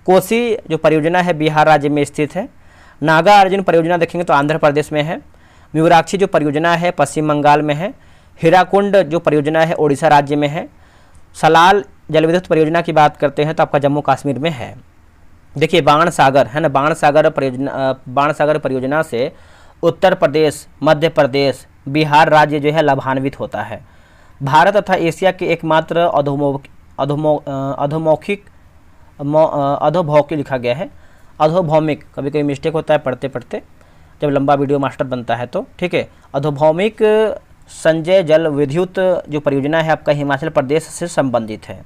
कोसी जो परियोजना है बिहार राज्य में स्थित है। नागा अर्जुन परियोजना देखेंगे तो आंध्र प्रदेश में है। म्यूराक्षी जो परियोजना है पश्चिम बंगाल में है। हीराकुंड जो परियोजना है उड़ीसा राज्य में है। सलाल जल विद्युत परियोजना की बात करते हैं तो आपका जम्मू कश्मीर में है। देखिए बाण सागर है ना, बाण सागर परियोजना से उत्तर प्रदेश, मध्य प्रदेश, बिहार राज्य जो है लाभान्वित होता है। भारत तथा एशिया के एकमात्र अधोभौमिक लिखा गया है, अधोभौमिक, कभी कभी मिस्टेक होता है पढ़ते पढ़ते जब लंबा वीडियो मास्टर बनता है तो, ठीक है। अधोभौमिक संचय जल विद्युत जो परियोजना है आपका हिमाचल प्रदेश से संबंधित है।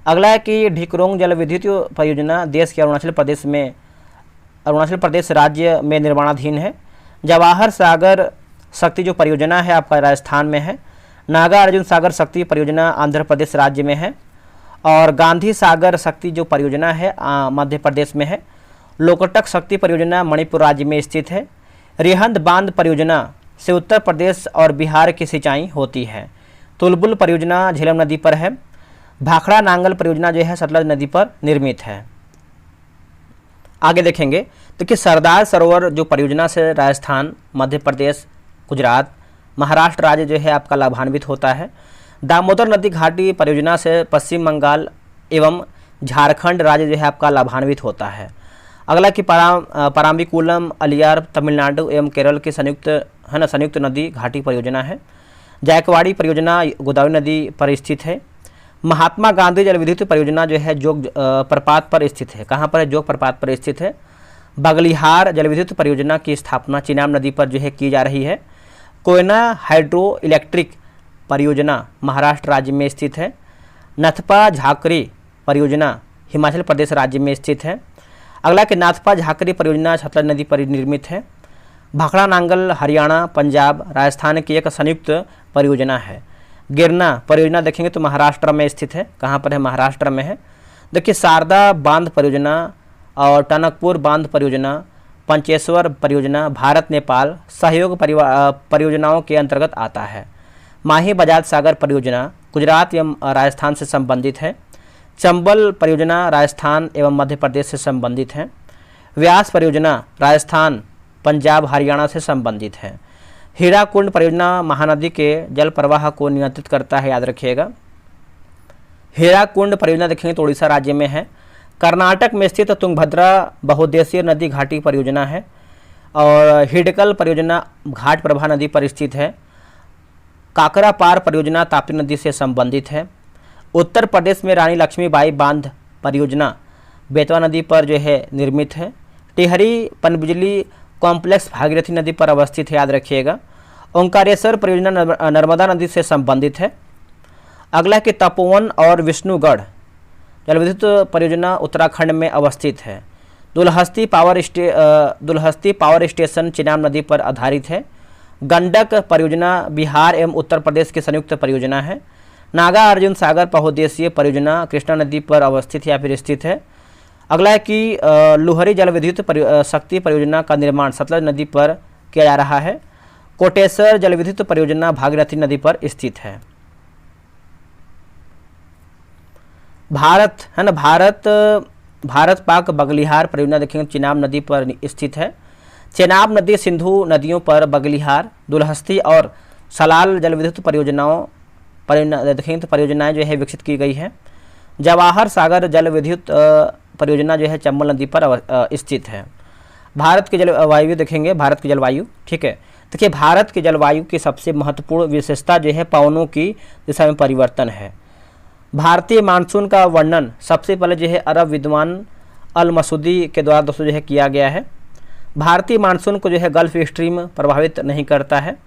अगला है कि ढिकरोंग जल विद्युत परियोजना देश के अरुणाचल प्रदेश राज्य में निर्माणाधीन है। जवाहर सागर शक्ति जो परियोजना है आपका राजस्थान में है। नागा अर्जुन सागर शक्ति परियोजना आंध्र प्रदेश राज्य में है। और गांधी सागर शक्ति जो परियोजना है मध्य प्रदेश में है। लोकटक शक्ति परियोजना मणिपुर राज्य में स्थित है। रिहंद बांध परियोजना से उत्तर प्रदेश और बिहार की सिंचाई होती है। तुलबुल परियोजना झेलम नदी पर है। भाखड़ा नांगल परियोजना जो है सतलज नदी पर निर्मित है। आगे देखेंगे तो कि सरदार सरोवर जो परियोजना से राजस्थान, मध्य प्रदेश, गुजरात, महाराष्ट्र राज्य जो है आपका लाभान्वित होता है। दामोदर नदी घाटी परियोजना से पश्चिम बंगाल एवं झारखंड राज्य जो है आपका लाभान्वित होता है। अगला कि पराम्बिकुलम अलियार तमिलनाडु एवं केरल की संयुक्त नदी घाटी परियोजना है। जायकवाड़ी परियोजना गोदावरी नदी पर स्थित है। महात्मा गांधी जल विद्युत परियोजना जो है जोग प्रपात पर स्थित है। कहाँ पर है? जोग प्रपात पर स्थित है। बगलिहार जल विद्युत परियोजना की स्थापना चिनाब नदी पर जो है की जा रही है। कोयना हाइड्रो इलेक्ट्रिक परियोजना महाराष्ट्र राज्य में स्थित है। नथपा झाकरी परियोजना हिमाचल प्रदेश राज्य में स्थित है। अगला कि नाथपा झाकरी परियोजना सतलज नदी पर निर्मित है। भाखड़ा नांगल हरियाणा, पंजाब, राजस्थान की एक संयुक्त परियोजना है। गिरना परियोजना देखेंगे तो महाराष्ट्र में स्थित है। कहाँ पर है? महाराष्ट्र में है। देखिए शारदा बांध परियोजना और टनकपुर बांध परियोजना, पंचेश्वर परियोजना भारत नेपाल सहयोग परियोजनाओं के अंतर्गत आता है। माही बजाज सागर परियोजना गुजरात एवं राजस्थान से संबंधित है। चंबल परियोजना राजस्थान एवं मध्य प्रदेश से संबंधित है। व्यास परियोजना राजस्थान, पंजाब, हरियाणा से संबंधित है। हीराकुंड परियोजना महानदी के जल प्रवाह को नियंत्रित करता है, याद रखिएगा। हीराकुंड परियोजना देखेंगे तो उड़ीसा राज्य में है। कर्नाटक में स्थित तुंगभद्रा बहुउद्देशीय नदी घाटी परियोजना है। और हिडकल परियोजना घाट प्रभा नदी पर स्थित है। काकरा पार परियोजना ताप्ती नदी से संबंधित है। उत्तर प्रदेश में रानी लक्ष्मीबाई बांध परियोजना बेतवा नदी पर जो है निर्मित है। टिहरी पनबिजली कॉम्प्लेक्स भागीरथी नदी पर अवस्थित है, याद रखिएगा। ओंकारेश्वर परियोजना नर्मदा नदी से संबंधित है। अगला कि तपोवन और विष्णुगढ़ जल विद्युत परियोजना उत्तराखंड में अवस्थित है। दुलहस्ती पावर स्टेशन चिनाब नदी पर आधारित है। गंडक परियोजना बिहार एवं उत्तर प्रदेश की संयुक्त परियोजना है। नागा अर्जुन सागर बहुउद्देशीय परियोजना कृष्णा नदी पर अवस्थित या फिर स्थित है। अगला है कि लुहरी जल विद्युत शक्ति परियोजना का निर्माण सतलज नदी पर किया जा रहा है। कोटेश्वर जल विद्युत परियोजना भागीरथी नदी पर स्थित है। भारत है ना, भारत पाक बगलिहार परियोजना देखेंगे चिनाब नदी पर स्थित है। चेनाब नदी सिंधु नदियों पर बगलिहार, दुलहस्ती और सलाल जल विद्युत देखेंगे तो परियोजनाएं जो है विकसित की गई है। जवाहर सागर जल विद्युत परियोजना जो है चंबल नदी पर स्थित है। भारत की जलवायु देखेंगे, भारत की जलवायु, ठीक है। देखिए भारत की जलवायु की सबसे महत्वपूर्ण विशेषता जो है पवनों की दिशा में परिवर्तन है। भारतीय मानसून का वर्णन सबसे पहले जो है अरब विद्वान अल मसूदी के द्वारा दोस्तों जो है किया गया है। भारतीय मानसून को जो है गल्फ स्ट्रीम प्रभावित नहीं करता है।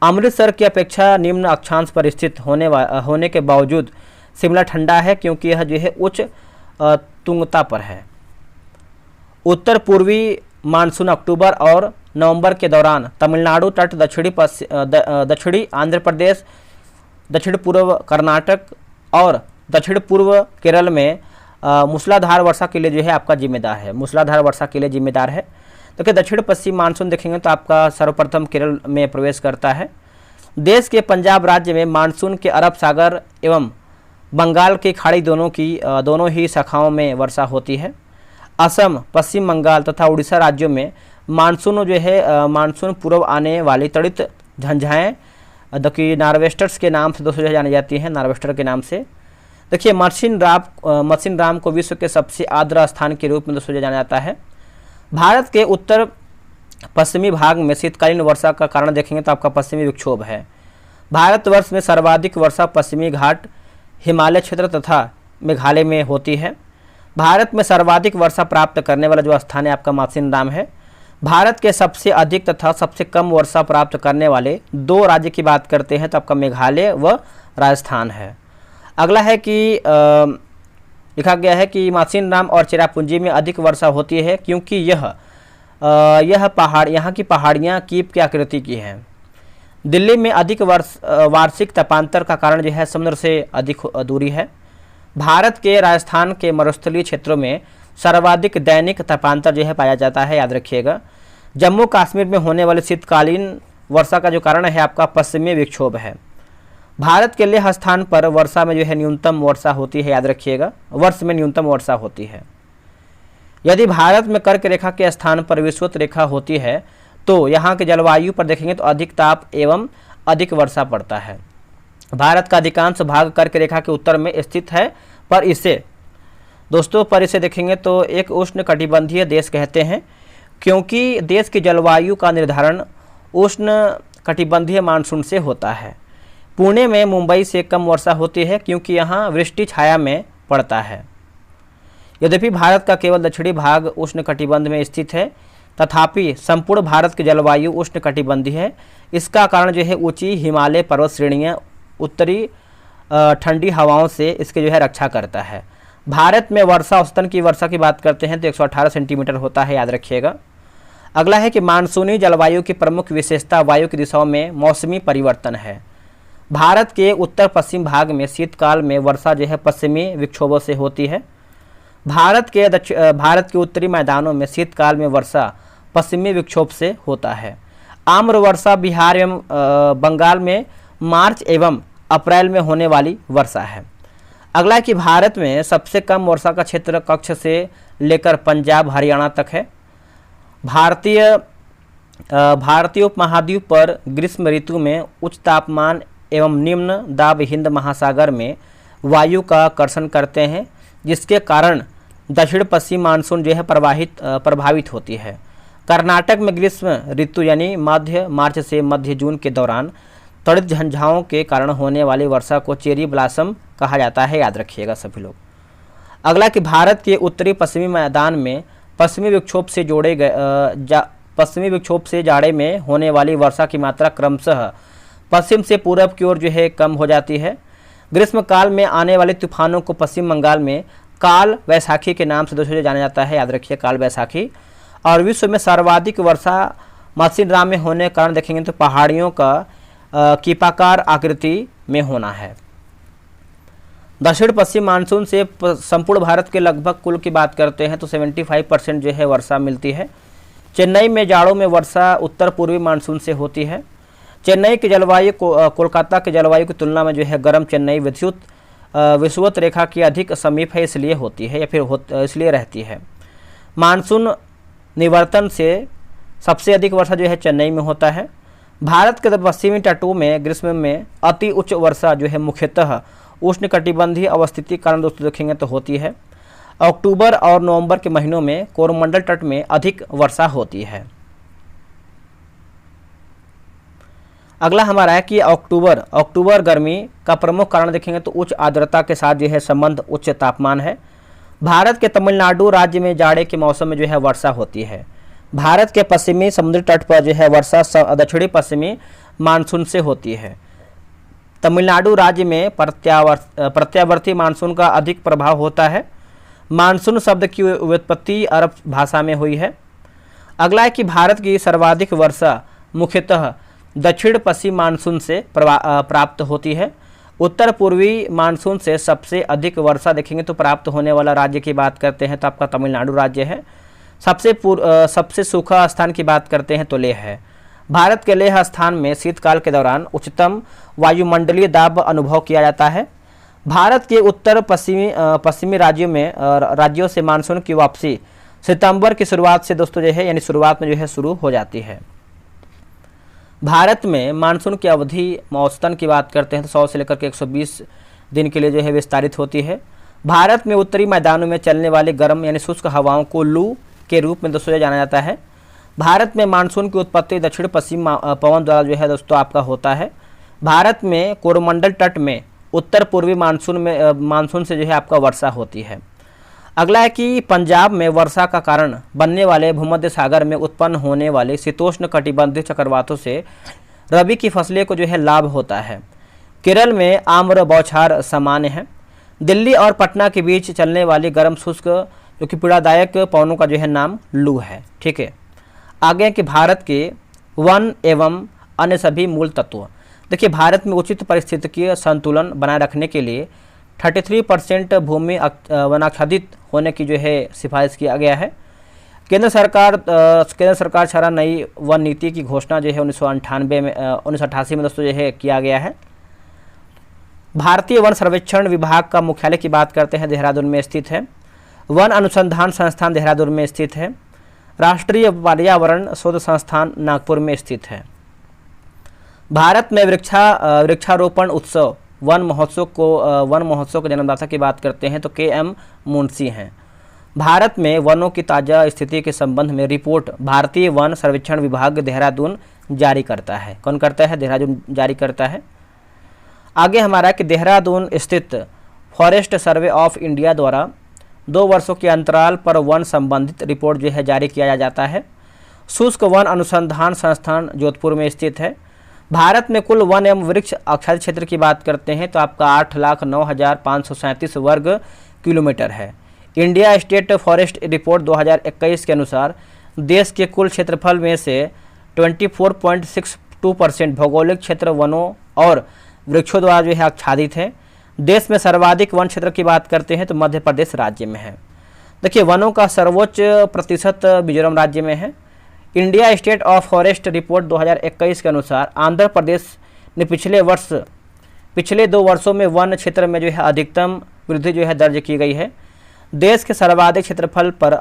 अमृतसर की अपेक्षा निम्न अक्षांश पर स्थित होने के बावजूद शिमला ठंडा है क्योंकि यह जो है उच्च तुंगता पर है। उत्तर पूर्वी मानसून अक्टूबर और नवंबर के दौरान तमिलनाडु तट, दक्षिणी आंध्र प्रदेश, दक्षिण पूर्व कर्नाटक और दक्षिण पूर्व केरल में मूसलाधार वर्षा के लिए जो है आपका जिम्मेदार है, मूसलाधार वर्षा के लिए जिम्मेदार है। तो दक्षिण पश्चिम मानसून देखेंगे तो आपका सर्वप्रथम केरल में प्रवेश करता है। देश के पंजाब राज्य में मानसून के अरब सागर एवं बंगाल की खाड़ी दोनों ही शाखाओं में वर्षा होती है। असम, पश्चिम बंगाल तथा उड़ीसा राज्यों में मानसून जो है मानसून पूर्व आने वाली तड़ित झंझाएँ देखिए नार्वेस्टर्स के नाम से दोस्तों जानी जाती हैं, नार्वेस्टर के नाम से। देखिए मर्सिन राम को विश्व के सबसे आर्द्र स्थान के रूप में दोस्तों जाना जाता है। भारत के उत्तर पश्चिमी भाग में शीतकालीन वर्षा का कारण देखेंगे तो आपका पश्चिमी विक्षोभ है। भारतवर्ष में सर्वाधिक वर्षा पश्चिमी घाट, हिमालय क्षेत्र तथा मेघालय में होती है। भारत में सर्वाधिक वर्षा प्राप्त करने वाला जो स्थान है आपका मर्सिन राम है। भारत के सबसे अधिक तथा सबसे कम वर्षा प्राप्त करने वाले दो राज्य की बात करते हैं तो आपका मेघालय व राजस्थान है। अगला है कि लिखा गया है कि मासिनराम और चेरापूंजी में अधिक वर्षा होती है क्योंकि यह पहाड़ यहाँ की पहाड़ियाँ कीप की आकृति की हैं। दिल्ली में अधिक वार्षिक तापांतर का कारण जो है समुद्र से अधिक दूरी है। भारत के राजस्थान के मरुस्थलीय क्षेत्रों में सर्वाधिक दैनिक तापांतर जो है पाया जाता है, याद रखिएगा। जम्मू कश्मीर में होने वाले शीतकालीन वर्षा का जो कारण है आपका पश्चिमी विक्षोभ है। भारत के लेह स्थान पर वर्षा में जो है न्यूनतम वर्षा होती है, याद रखिएगा, वर्ष में न्यूनतम वर्षा होती है। यदि भारत में कर्क रेखा के स्थान पर विषुवत रेखा होती है तो यहाँ के जलवायु पर देखेंगे तो अधिक ताप एवं अधिक वर्षा पड़ता है। भारत का अधिकांश भाग कर्क रेखा के उत्तर में स्थित है, पर इसे देखेंगे तो एक उष्ण कटिबंधीय देश कहते हैं, क्योंकि देश की जलवायु का निर्धारण उष्ण कटिबंधीय मानसून से होता है। पुणे में मुंबई से कम वर्षा होती है क्योंकि यहाँ वृष्टि छाया में पड़ता है। यद्यपि भारत का केवल दक्षिणी भाग उष्ण कटिबंध में स्थित है, तथापि संपूर्ण भारत की जलवायु उष्ण कटिबंधीय है। इसका कारण जो है ऊंची हिमालय पर्वत श्रेणियाँ उत्तरी ठंडी हवाओं से इसके जो है रक्षा करता है। भारत में वर्षा औसतन की वर्षा की बात करते हैं तो 118 सेंटीमीटर होता है, याद रखिएगा। अगला है कि मानसूनी जलवायु की प्रमुख विशेषता वायु की दिशाओं में मौसमी परिवर्तन है। भारत के उत्तर पश्चिम भाग में शीतकाल में वर्षा जो है पश्चिमी विक्षोभों से होती है। भारत के उत्तरी मैदानों में शीतकाल में वर्षा पश्चिमी विक्षोभ से होता है। आम्र वर्षा बिहार एवं बंगाल में मार्च एवं अप्रैल में होने वाली वर्षा है। अगला है कि भारत में सबसे कम वर्षा का क्षेत्र कच्छ से लेकर पंजाब हरियाणा तक है। भारतीय उपमहाद्वीप पर ग्रीष्म ऋतु में उच्च तापमान एवं निम्न दाब हिंद महासागर में वायु का आकर्षण करते हैं, जिसके कारण दक्षिण पश्चिम मानसून जो है प्रभावित होती है। कर्नाटक में ग्रीष्म ऋतु यानी मध्य मार्च से मध्य जून के दौरान त्वरित झंझाओं के कारण होने वाली वर्षा को चेरी ब्लॉसम कहा जाता है, याद रखिएगा सभी लोग। अगला कि भारत के उत्तरी पश्चिमी मैदान में पश्चिमी विक्षोभ से जाड़े में होने वाली वर्षा की मात्रा क्रमशः पश्चिम से पूरब की ओर जो है कम हो जाती है। ग्रीष्मकाल में आने वाले तूफानों को पश्चिम बंगाल में काल वैसाखी के नाम से दोस्तों जाना जाता है, याद रखिए, काल वैसाखी। और विश्व में सर्वाधिक वर्षा मासिनराम में होने के कारण देखेंगे तो पहाड़ियों का कीपाकार आकृति में होना है। दक्षिण पश्चिम मानसून से संपूर्ण भारत के लगभग कुल की बात करते हैं तो 75% जो है वर्षा मिलती है। चेन्नई में जाड़ों में वर्षा उत्तर पूर्वी मानसून से होती है। चेन्नई की जलवायु कोलकाता की जलवायु की तुलना में जो है गर्म चेन्नई विषुवत रेखा की अधिक समीप है, इसलिए होती है या फिर इसलिए रहती है। मानसून निवर्तन से सबसे अधिक वर्षा जो है चेन्नई में होता है। भारत के पश्चिमी तटों में ग्रीष्म में अति उच्च वर्षा जो है मुख्यतः उष्ण कटिबंधीय अवस्थिति कारण दोस्तों देखेंगे तो होती है। अक्टूबर और नवंबर के महीनों में कोरोमंडल तट में अधिक वर्षा होती है। अगला हमारा है कि अक्टूबर गर्मी का प्रमुख कारण देखेंगे तो उच्च आर्द्रता के साथ जो है संबंध उच्च तापमान है। भारत के तमिलनाडु राज्य में जाड़े के मौसम में जो है वर्षा होती है। भारत के पश्चिमी समुद्री तट पर जो है वर्षा दक्षिणी पश्चिमी मानसून से होती है। तमिलनाडु राज्य में प्रत्यावर्ती मानसून का अधिक प्रभाव होता है। मानसून शब्द की व्युत्पत्ति अरब भाषा में हुई है। अगला है कि भारत की सर्वाधिक वर्षा मुख्यतः दक्षिण पश्चिम मानसून से प्राप्त होती है। उत्तर पूर्वी मानसून से सबसे अधिक वर्षा देखेंगे तो प्राप्त होने वाला राज्य की बात करते हैं तो आपका तमिलनाडु राज्य है। सबसे सूखा स्थान की बात करते हैं तो लेह है। भारत के लेह स्थान में शीतकाल के दौरान उच्चतम वायुमंडलीय दाब अनुभव किया जाता है। भारत के उत्तर पश्चिमी राज्यों से मानसून की वापसी सितंबर की शुरुआत से दोस्तों जो है यानी शुरुआत में जो है शुरू हो जाती है। भारत में मानसून की अवधि औसतन की बात करते हैं तो 100 से लेकर के 120 दिन के लिए जो है विस्तारित होती है। भारत में उत्तरी मैदानों में चलने वाली गर्म यानी शुष्क हवाओं को लू के रूप में दोस्तों जाना जाता है। भारत में मानसून की उत्पत्ति दक्षिण पश्चिम पवन द्वारा जो है दोस्तों आपका होता है। भारत में कोरोमंडल तट में उत्तर पूर्वी मानसून से जो है आपका वर्षा होती है। अगला है कि पंजाब में वर्षा का कारण बनने वाले भूमध्य सागर में उत्पन्न होने वाले शीतोष्ण कटिबंधीय चक्रवातों से रबी की फसलें को जो है लाभ होता है। केरल में आम्र बौछार सामान्य है। दिल्ली और पटना के बीच चलने वाली गर्म शुष्क जो कि पीड़ादायक पवनों का जो है नाम लू है। ठीक है, आगे कि भारत के वन एवं अन्य सभी मूल तत्व। देखिए, भारत में उचित पारिस्थितिकीय संतुलन बनाए रखने के लिए 33% भूमि वनाच्छादित होने की जो है सिफारिश किया गया है। केंद्र सरकार द्वारा नई वन नीति की घोषणा जो है 1988 में दोस्तों जो है किया गया है। भारतीय वन सर्वेक्षण विभाग का मुख्यालय की बात करते हैं देहरादून में स्थित है। वन अनुसंधान संस्थान देहरादून में स्थित है। राष्ट्रीय पर्यावरण शोध संस्थान नागपुर में स्थित है। भारत में वृक्षारोपण उत्सव वन महोत्सव के जन्मदाता की बात करते हैं तो KM मुंशी हैं। भारत में वनों की ताज़ा स्थिति के संबंध में रिपोर्ट भारतीय वन सर्वेक्षण विभाग देहरादून जारी करता है। कौन करता है? देहरादून जारी करता है। आगे हमारा कि देहरादून स्थित फॉरेस्ट सर्वे ऑफ इंडिया द्वारा 2 वर्षों के अंतराल पर वन संबंधित रिपोर्ट जो है जारी किया जाता है। शुष्क वन अनुसंधान संस्थान जोधपुर में स्थित है। भारत में कुल वन एवं वृक्ष आच्छादित क्षेत्र की बात करते हैं तो आपका 8,09,537 वर्ग किलोमीटर है। इंडिया स्टेट फॉरेस्ट रिपोर्ट 2021 के अनुसार देश के कुल क्षेत्रफल में से 24.62% भौगोलिक क्षेत्र वनों और वृक्षों द्वारा जो है आच्छादित है। देश में सर्वाधिक वन क्षेत्र की बात करते हैं तो मध्य प्रदेश राज्य में है। देखिए, वनों का सर्वोच्च प्रतिशत मिजोरम राज्य में है। India state of forest report 2021 के अनुसार आंध्र प्रदेश ने पिछले 2 वर्षों में वन क्षेत्र में जो है अधिकतम वृद्धि जो है दर्ज की गई है। देश के सर्वाधिक क्षेत्रफल पर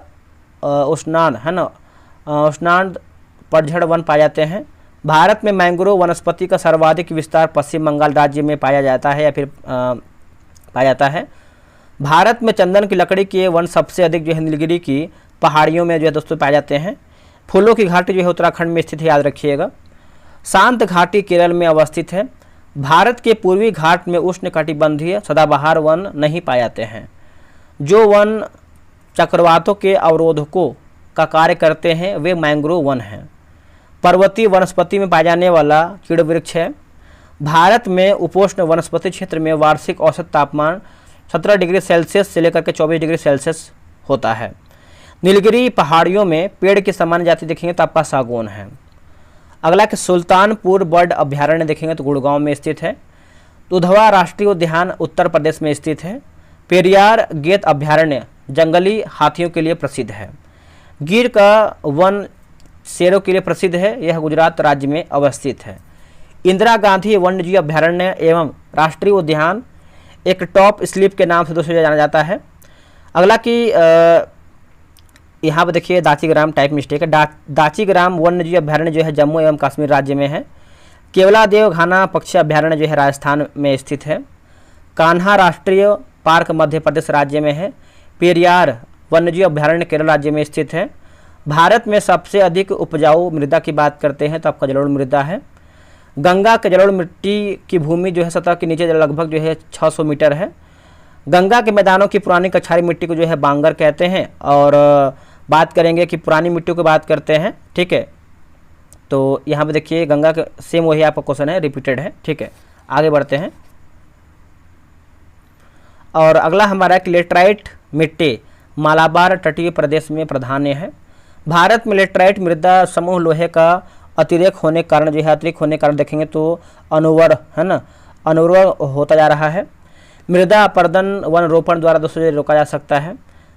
उष्णांड पतझड़ वन पाए जाते हैं। भारत में मैंग्रोव वनस्पति का सर्वाधिक विस्तार पश्चिम बंगाल राज्य में पाया जाता है पाया जाता है। भारत में चंदन की लकड़ी के वन सबसे अधिक जो है नीलगिरी की पहाड़ियों में जो है दोस्तों पाए जाते हैं। फूलों की घाटी जो है उत्तराखंड में स्थित है, याद रखिएगा। शांत घाटी केरल में अवस्थित है। भारत के पूर्वी घाट में उष्णकटिबंधीय सदाबहार वन नहीं पाए जाते हैं। जो वन चक्रवातों के अवरोधकों का कार्य करते हैं वे मैंग्रोव वन हैं। पर्वतीय वनस्पति में पाए जाने वाला चीड़ वृक्ष है। भारत में उपोष्ण वनस्पति क्षेत्र में वार्षिक औसत तापमान 17 डिग्री सेल्सियस से लेकर के 24 डिग्री सेल्सियस होता है। नीलगिरी पहाड़ियों में पेड़ की सामान्य जाति देखेंगे तो आपका सागौन है। अगला कि सुल्तानपुर बर्ड अभ्यारण्य देखेंगे तो गुड़गांव में स्थित है। दुधवा राष्ट्रीय उद्यान उत्तर प्रदेश में स्थित है। पेरियार गेत अभ्यारण्य जंगली हाथियों के लिए प्रसिद्ध है। गिर का वन शेरों के लिए प्रसिद्ध है, यह गुजरात राज्य में अवस्थित है। इंदिरा गांधी वन्यजीव अभ्यारण्य एवं राष्ट्रीय उद्यान एक टॉप स्लिप के नाम से दोस्तों जाना जाता है। अगला कि यहाँ पर देखिए दाचीग्राम टाइप मिस्टेक है। दाचीग्राम वन्यजीव अभ्यारण्य जो है जम्मू एवं कश्मीर राज्य में है। केवलादेव घाना पक्षी अभ्यारण्य जो है राजस्थान में स्थित है। कान्हा राष्ट्रीय पार्क मध्य प्रदेश राज्य में है। पेरियार वन्यजीव अभ्यारण्य केरल राज्य में स्थित है। भारत में सबसे अधिक उपजाऊ मृदा की बात करते हैं तो आपका जलोढ़ मृदा है। गंगा के जलोढ़ मिट्टी की भूमि जो है सतह के नीचे लगभग जो है 600 मीटर है। गंगा के मैदानों की पुरानी कछारी मिट्टी को जो है बांगर कहते हैं। और बात करेंगे कि पुरानी मिट्टी की बात करते हैं, ठीक है। तो यहाँ पे देखिए गंगा के सेम वही आपका क्वेश्चन है, रिपीटेड है, ठीक है। आगे बढ़ते हैं और अगला हमारा लेटराइट मिट्टी मालाबार तटीय प्रदेश में प्राधान्य है। भारत में लेटराइट मृदा समूह लोहे का अतिरिक्त होने के कारण देखेंगे तो अनुवर है ना, अनुर्वर होता जा रहा है। मृदा अपरदन वन रोपण द्वारा दोस्तों रोका जा सकता है।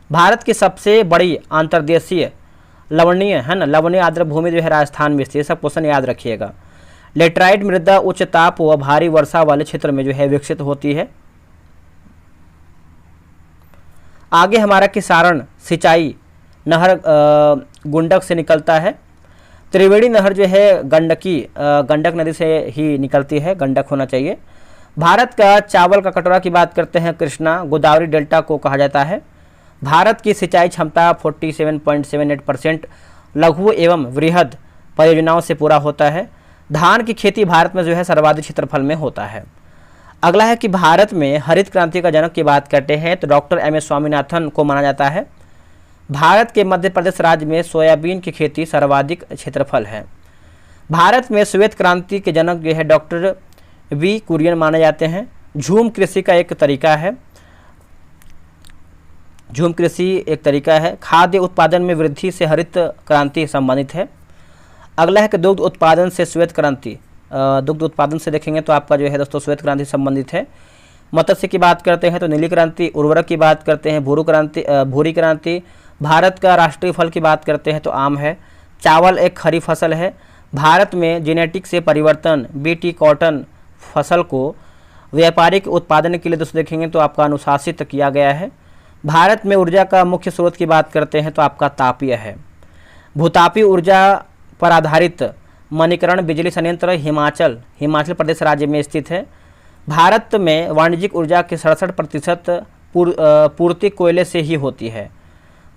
भारत की सबसे बड़ी अंतर्देशीय लवणीय आर्द्र भूमि जो है राजस्थान में स्थित, सब क्वेश्चन याद रखिएगा। लेटराइट मृदा उच्च ताप व भारी वर्षा वाले क्षेत्र में जो है विकसित होती है। आगे हमारा कि सारण सिंचाई नहर गुंडक से निकलता है। त्रिवेणी नहर जो है गंडक नदी से ही निकलती है, गंडक होना चाहिए। भारत का चावल का कटोरा की बात करते हैं कृष्णा गोदावरी डेल्टा को कहा जाता है। भारत की सिंचाई क्षमता 47.78% लघु एवं वृहद परियोजनाओं से पूरा होता है। धान की खेती भारत में जो है सर्वाधिक क्षेत्रफल में होता है। अगला है कि भारत में हरित क्रांति का जनक की बात करते हैं तो डॉक्टर MS स्वामीनाथन को माना जाता है। भारत के मध्य प्रदेश राज्य में सोयाबीन की खेती सर्वाधिक क्षेत्रफल है। भारत में श्वेत क्रांति के जनक जो है डॉक्टर V कुरियन माने जाते हैं। झूम कृषि का एक तरीका है। झूम कृषि एक तरीका है। खाद्य उत्पादन में वृद्धि से हरित क्रांति संबंधित है। अगला है कि दुग्ध उत्पादन से श्वेत क्रांति। दुग्ध उत्पादन से देखेंगे तो आपका जो है दोस्तों श्वेत क्रांति संबंधित है। मत्स्य की बात करते हैं तो नीली क्रांति। उर्वरक की बात करते हैं भूरी क्रांति। भारत का राष्ट्रीय फल की बात करते हैं तो आम है। चावल एक खरीफ फसल है। भारत में जेनेटिक से परिवर्तन बीटी कॉटन फसल को व्यापारिक उत्पादन के लिए दोस्तों देखेंगे तो आपका अनुशासित किया गया है। भारत में ऊर्जा का मुख्य स्रोत की बात करते हैं तो आपका तापीय है। भूतापीय ऊर्जा पर आधारित मणिकरण बिजली संयंत्र हिमाचल प्रदेश राज्य में स्थित है। भारत में वाणिज्यिक ऊर्जा की 67% पूर्ति कोयले से ही होती है।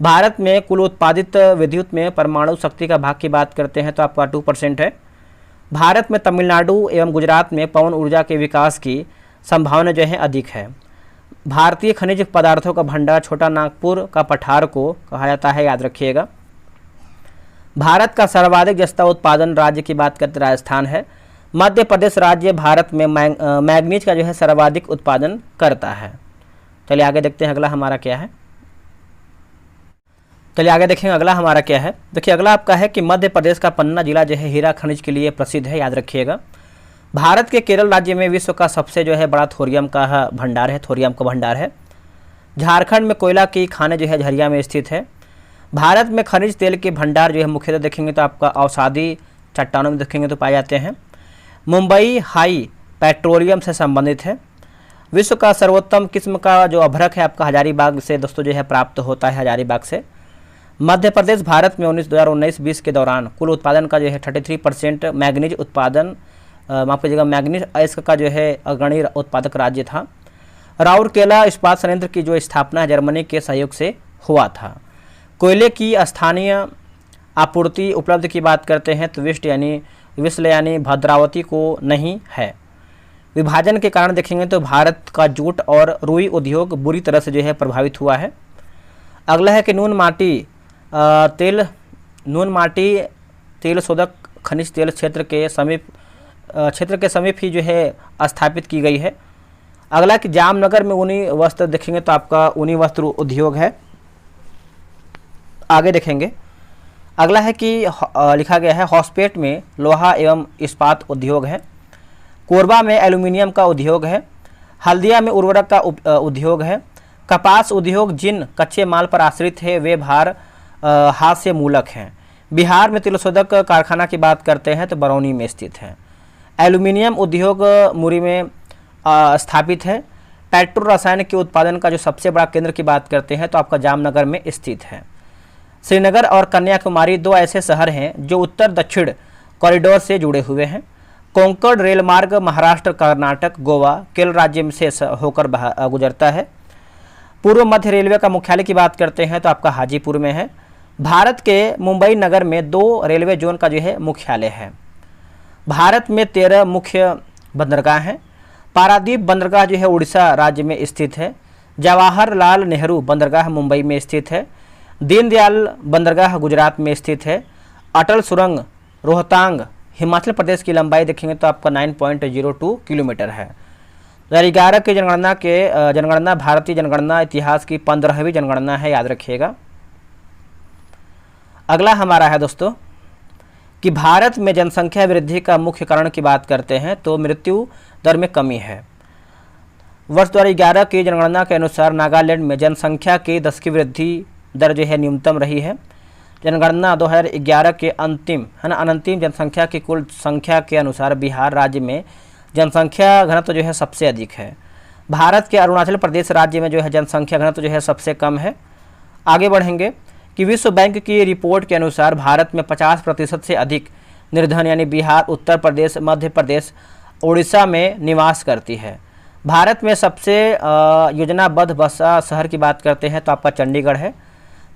भारत में कुल उत्पादित विद्युत में परमाणु शक्ति का भाग की बात करते हैं तो आपका 2% है। भारत में तमिलनाडु एवं गुजरात में पवन ऊर्जा के विकास की संभावना जो है अधिक है। भारतीय खनिज पदार्थों का भंडार छोटा नागपुर का पठार को कहा जाता है, याद रखिएगा। भारत का सर्वाधिक जस्ता उत्पादन राज्य की बात करते राजस्थान है। मध्य प्रदेश राज्य भारत में मैग्नीज का जो है सर्वाधिक उत्पादन करता है। चलिए आगे देखते हैं अगला हमारा क्या है। चलिए आगे देखेंगे अगला हमारा क्या है। देखिए अगला आपका है कि मध्य प्रदेश का पन्ना जिला जो है हीरा खनिज के लिए प्रसिद्ध है, याद रखिएगा। भारत के केरल राज्य में विश्व का सबसे जो है बड़ा थोरियम का भंडार है, थोरियम का भंडार है। झारखंड में कोयला की खानें जो है झरिया में स्थित है। भारत में खनिज तेल के भंडार जो है मुख्यतः देखेंगे तो आपका अवसादी चट्टानों में देखेंगे तो पाए जाते हैं। मुंबई हाई पेट्रोलियम से संबंधित है। विश्व का सर्वोत्तम किस्म का जो अभ्रक है आपका हजारीबाग से दोस्तों जो है प्राप्त होता है, हजारीबाग से। मध्य प्रदेश भारत में 2019-20 के दौरान कुल उत्पादन का जो है 33% मैग्नीज उत्पादन माफ कीजिएगा मैग्नीज अयस्क का जो है अग्रणी उत्पादक राज्य था। राउरकेला इस्पात संयंत्र की जो स्थापना जर्मनी के सहयोग से हुआ था। कोयले की स्थानीय आपूर्ति उपलब्ध की बात करते हैं तो विस्ल यानी भद्रावती को नहीं है। विभाजन के कारण देखेंगे तो भारत का जूट और रुई उद्योग बुरी तरह से जो है प्रभावित हुआ है। अगला है कि नून माटी तेल शोधक खनिज तेल क्षेत्र के समीप ही जो है स्थापित की गई है। अगला कि जामनगर में ऊनी वस्त्र देखेंगे तो आपका ऊनी वस्त्र उद्योग है। आगे देखेंगे अगला है कि लिखा गया है हॉस्पेट में लोहा एवं इस्पात उद्योग है। कोरबा में एल्यूमिनियम का उद्योग है। हल्दिया में उर्वरक का उद्योग है। कपास उद्योग जिन कच्चे माल पर आश्रित है वे हाथ से मूलक हैं। बिहार में तिलशोधक कारखाना की बात करते हैं तो बरौनी में स्थित है। एल्यूमिनियम उद्योग मुरी में स्थापित है। पेट्रो रसायन के उत्पादन का जो सबसे बड़ा केंद्र की बात करते हैं तो आपका जामनगर में स्थित है। श्रीनगर और कन्याकुमारी दो ऐसे शहर हैं जो उत्तर दक्षिण कॉरिडोर से जुड़े हुए हैं। कोंकण रेल मार्ग महाराष्ट्र, कर्नाटक, गोवा, केरल राज्य से होकर गुजरता है। पूर्व मध्य रेलवे का मुख्यालय की बात करते हैं तो आपका हाजीपुर में है। भारत के मुंबई नगर में 2 रेलवे जोन का जो है मुख्यालय है। भारत में 13 मुख्य बंदरगाह हैं। पारादीप बंदरगाह जो है उड़ीसा राज्य में स्थित है। जवाहरलाल नेहरू बंदरगाह मुंबई में स्थित है। दीनदयाल बंदरगाह गुजरात में स्थित है। अटल सुरंग रोहतांग हिमाचल प्रदेश की लंबाई देखेंगे तो आपका 9.02 किलोमीटर है। 2011 की जनगणना भारतीय जनगणना इतिहास की 15वीं जनगणना है, याद रखिएगा। अगला हमारा है दोस्तों कि भारत में जनसंख्या वृद्धि का मुख्य कारण की बात करते हैं तो मृत्यु दर में कमी है। वर्ष 2011 की जनगणना के अनुसार नागालैंड में जनसंख्या की 10 की वृद्धि दर जो है न्यूनतम रही है। जनगणना 2011 के अंतिम जनसंख्या की कुल संख्या के अनुसार बिहार राज्य में जनसंख्या घनत्व जो है सबसे अधिक है। भारत के अरुणाचल प्रदेश राज्य में जो है जनसंख्या घनत्व जो है सबसे कम है। आगे बढ़ेंगे कि विश्व बैंक की रिपोर्ट के अनुसार भारत में 50% से अधिक निर्धन यानी बिहार, उत्तर प्रदेश, मध्य प्रदेश, उड़ीसा में निवास करती है। भारत में सबसे योजनाबद्ध बसा शहर की बात करते हैं तो आपका चंडीगढ़ है।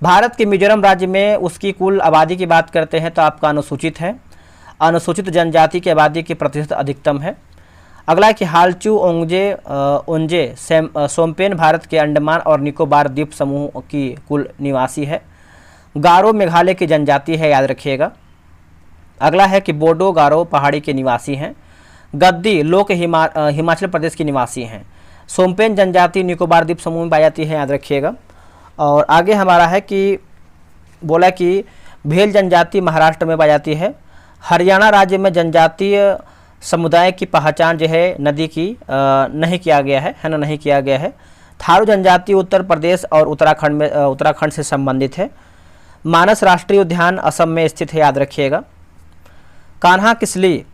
भारत के मिजोरम राज्य में उसकी कुल आबादी की बात करते हैं तो आपका अनुसूचित है। अनुसूचित जनजाति की आबादी की प्रतिशत अधिकतम है। अगला है कि हालचू ओंजे सोमपेन भारत के अंडमान और निकोबार द्वीप समूह की कुल निवासी है। गारो मेघालय की जनजाति है, याद रखिएगा। अगला है कि बोडो गारो पहाड़ी के निवासी हैं। गद्दी लोग हिमाचल प्रदेश के निवासी हैं। सोमपेन जनजाति निकोबार द्वीप समूह में पाई जाती है, याद रखिएगा। और आगे हमारा है कि बोला कि भेल जनजाति महाराष्ट्र में पाई जाती है। हरियाणा राज्य में जनजातीय समुदाय की पहचान जो है नदी की नहीं किया गया है ना, नहीं किया गया है। थारू जनजाति उत्तर प्रदेश और उत्तराखंड से संबंधित है। मानस राष्ट्रीय उद्यान असम में स्थित है, याद रखिएगा। कान्हा किसली,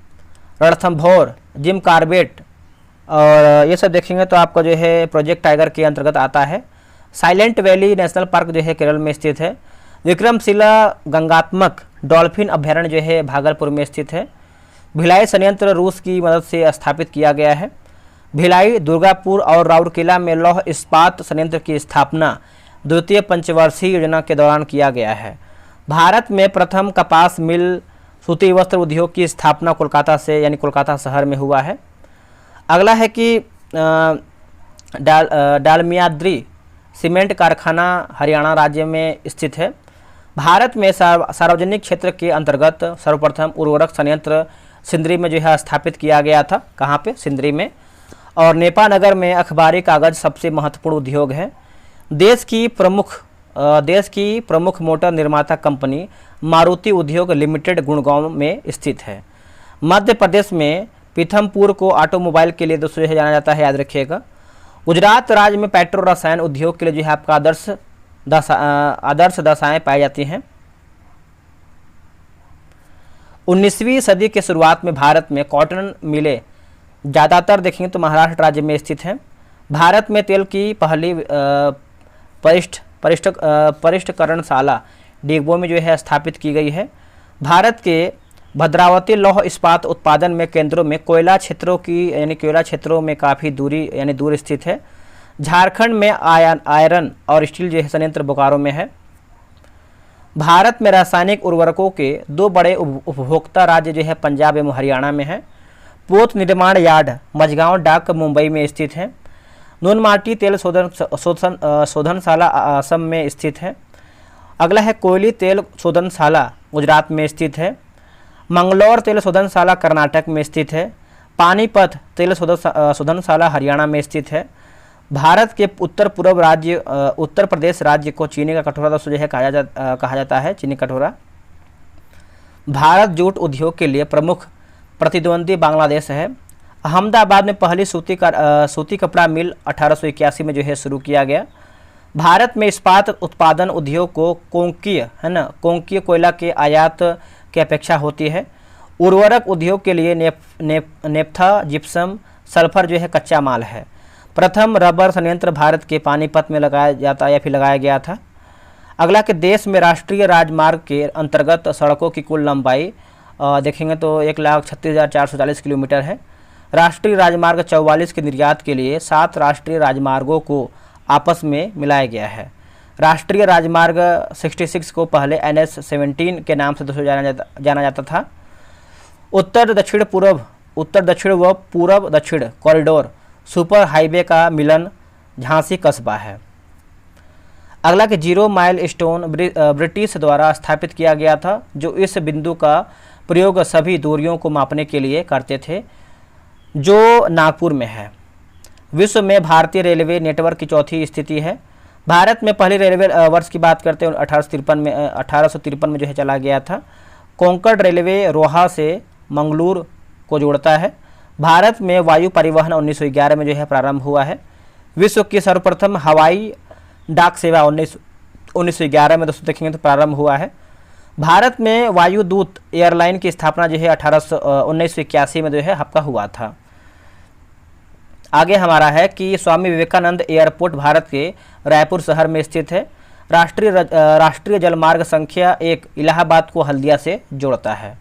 रणथंभौर, जिम कॉर्बेट और ये सब देखेंगे तो आपका जो है प्रोजेक्ट टाइगर के अंतर्गत आता है। साइलेंट वैली नेशनल पार्क जो है केरल में स्थित है। विक्रमशिला गंगात्मक डॉल्फिन अभ्यारण्य जो है भागलपुर में स्थित है। भिलाई संयंत्र रूस की मदद से स्थापित किया गया है। भिलाई, दुर्गापुर और राउरकेला में लौह इस्पात संयंत्र की स्थापना द्वितीय पंचवर्षीय योजना के दौरान किया गया है। भारत में प्रथम कपास मिल सूती वस्त्र उद्योग की स्थापना कोलकाता से यानी कोलकाता शहर में हुआ है। अगला है कि डालमियाद्री सीमेंट कारखाना हरियाणा राज्य में स्थित है। भारत में सार्वजनिक क्षेत्र के अंतर्गत सर्वप्रथम उर्वरक संयंत्र सिंदरी में जो है स्थापित किया गया था। कहाँ पे? सिंदरी में। और नेपानगर में अखबारी कागज सबसे महत्वपूर्ण उद्योग है। देश की प्रमुख मोटर निर्माता कंपनी मारुति उद्योग लिमिटेड गुड़गांव में स्थित है। मध्य प्रदेश में पीथमपुर को ऑटोमोबाइल के लिए दूसरे से जाना जाता है, याद रखिएगा। गुजरात राज्य में पेट्रो रसायन उद्योग के लिए जो है आपका आदर्श दशाएं पाई जाती हैं। 19वीं सदी के शुरुआत में भारत में कॉटन मिलें ज़्यादातर देखेंगे तो महाराष्ट्र राज्य में स्थित हैं। भारत में तेल की पहली परिष्करणशाला डिगबो में जो है स्थापित की गई है। भारत के भद्रावती लौह इस्पात उत्पादन में केंद्रों में कोयला क्षेत्रों में काफ़ी दूर स्थित है। झारखंड में आयरन और स्टील जो है संयंत्र बोकारो में है। भारत में रासायनिक उर्वरकों के दो बड़े उपभोक्ता राज्य जो है पंजाब एवं हरियाणा में है। पोत निर्माण यार्ड मझगांव डाक मुंबई में स्थित है। नूनमाटी तेल शोधनशाला असम में स्थित है। अगला है कोयली तेल शोधनशाला गुजरात में स्थित है। मंगलौर तेल शोधनशाला कर्नाटक में स्थित है। पानीपत तेल शोधनशाला हरियाणा में स्थित है। भारत के उत्तर प्रदेश राज्य को चीनी का कटोरा दोस्तों जो है कहा जाता है, चीनी कटोरा। भारत जूट उद्योग के लिए प्रमुख प्रतिद्वंदी बांग्लादेश है। अहमदाबाद में पहली सूती कपड़ा मिल 1881 में जो है शुरू किया गया। भारत में इस्पात उत्पादन उद्योग को कोंकीय कोयला के आयात की अपेक्षा होती है। उर्वरक उद्योग के लिए नेफ्था, जिप्सम, सल्फर जो है कच्चा माल है। प्रथम रबर संयंत्र भारत के पानीपत में लगाया गया था। अगला के देश में राष्ट्रीय राजमार्ग के अंतर्गत सड़कों की कुल लंबाई देखेंगे तो 1,36,440 किलोमीटर है। राष्ट्रीय राजमार्ग 44 के निर्यात के लिए 7 राष्ट्रीय राजमार्गों को आपस में मिलाया गया है। राष्ट्रीय राजमार्ग 66 को पहले NH 17 के नाम से दोस्तों जाना जाता था। उत्तर दक्षिण व पूर्व दक्षिण कॉरिडोर सुपर हाईवे का मिलन झांसी कस्बा है। अगला के 0 माइल स्टोन ब्रिटिश द्वारा स्थापित किया गया था, जो इस बिंदु का प्रयोग सभी दूरियों को मापने के लिए करते थे, जो नागपुर में है। विश्व में भारतीय रेलवे नेटवर्क की चौथी स्थिति है। भारत में पहली रेलवे वर्ष की बात करते हैं 1853 में जो है चला गया था। कोंकण रेलवे रोहा से मंगलूर को जोड़ता है। भारत में वायु परिवहन 1911 में जो है प्रारंभ हुआ है। विश्व की सर्वप्रथम हवाई डाक सेवा 1911 में दोस्तों देखेंगे तो प्रारंभ हुआ है। भारत में वायुदूत एयरलाइन की स्थापना जो है 1981 में जो है आपका हुआ था। आगे हमारा है कि स्वामी विवेकानंद एयरपोर्ट भारत के रायपुर शहर में स्थित है। राष्ट्रीय जलमार्ग संख्या 1 इलाहाबाद को हल्दिया से जोड़ता है।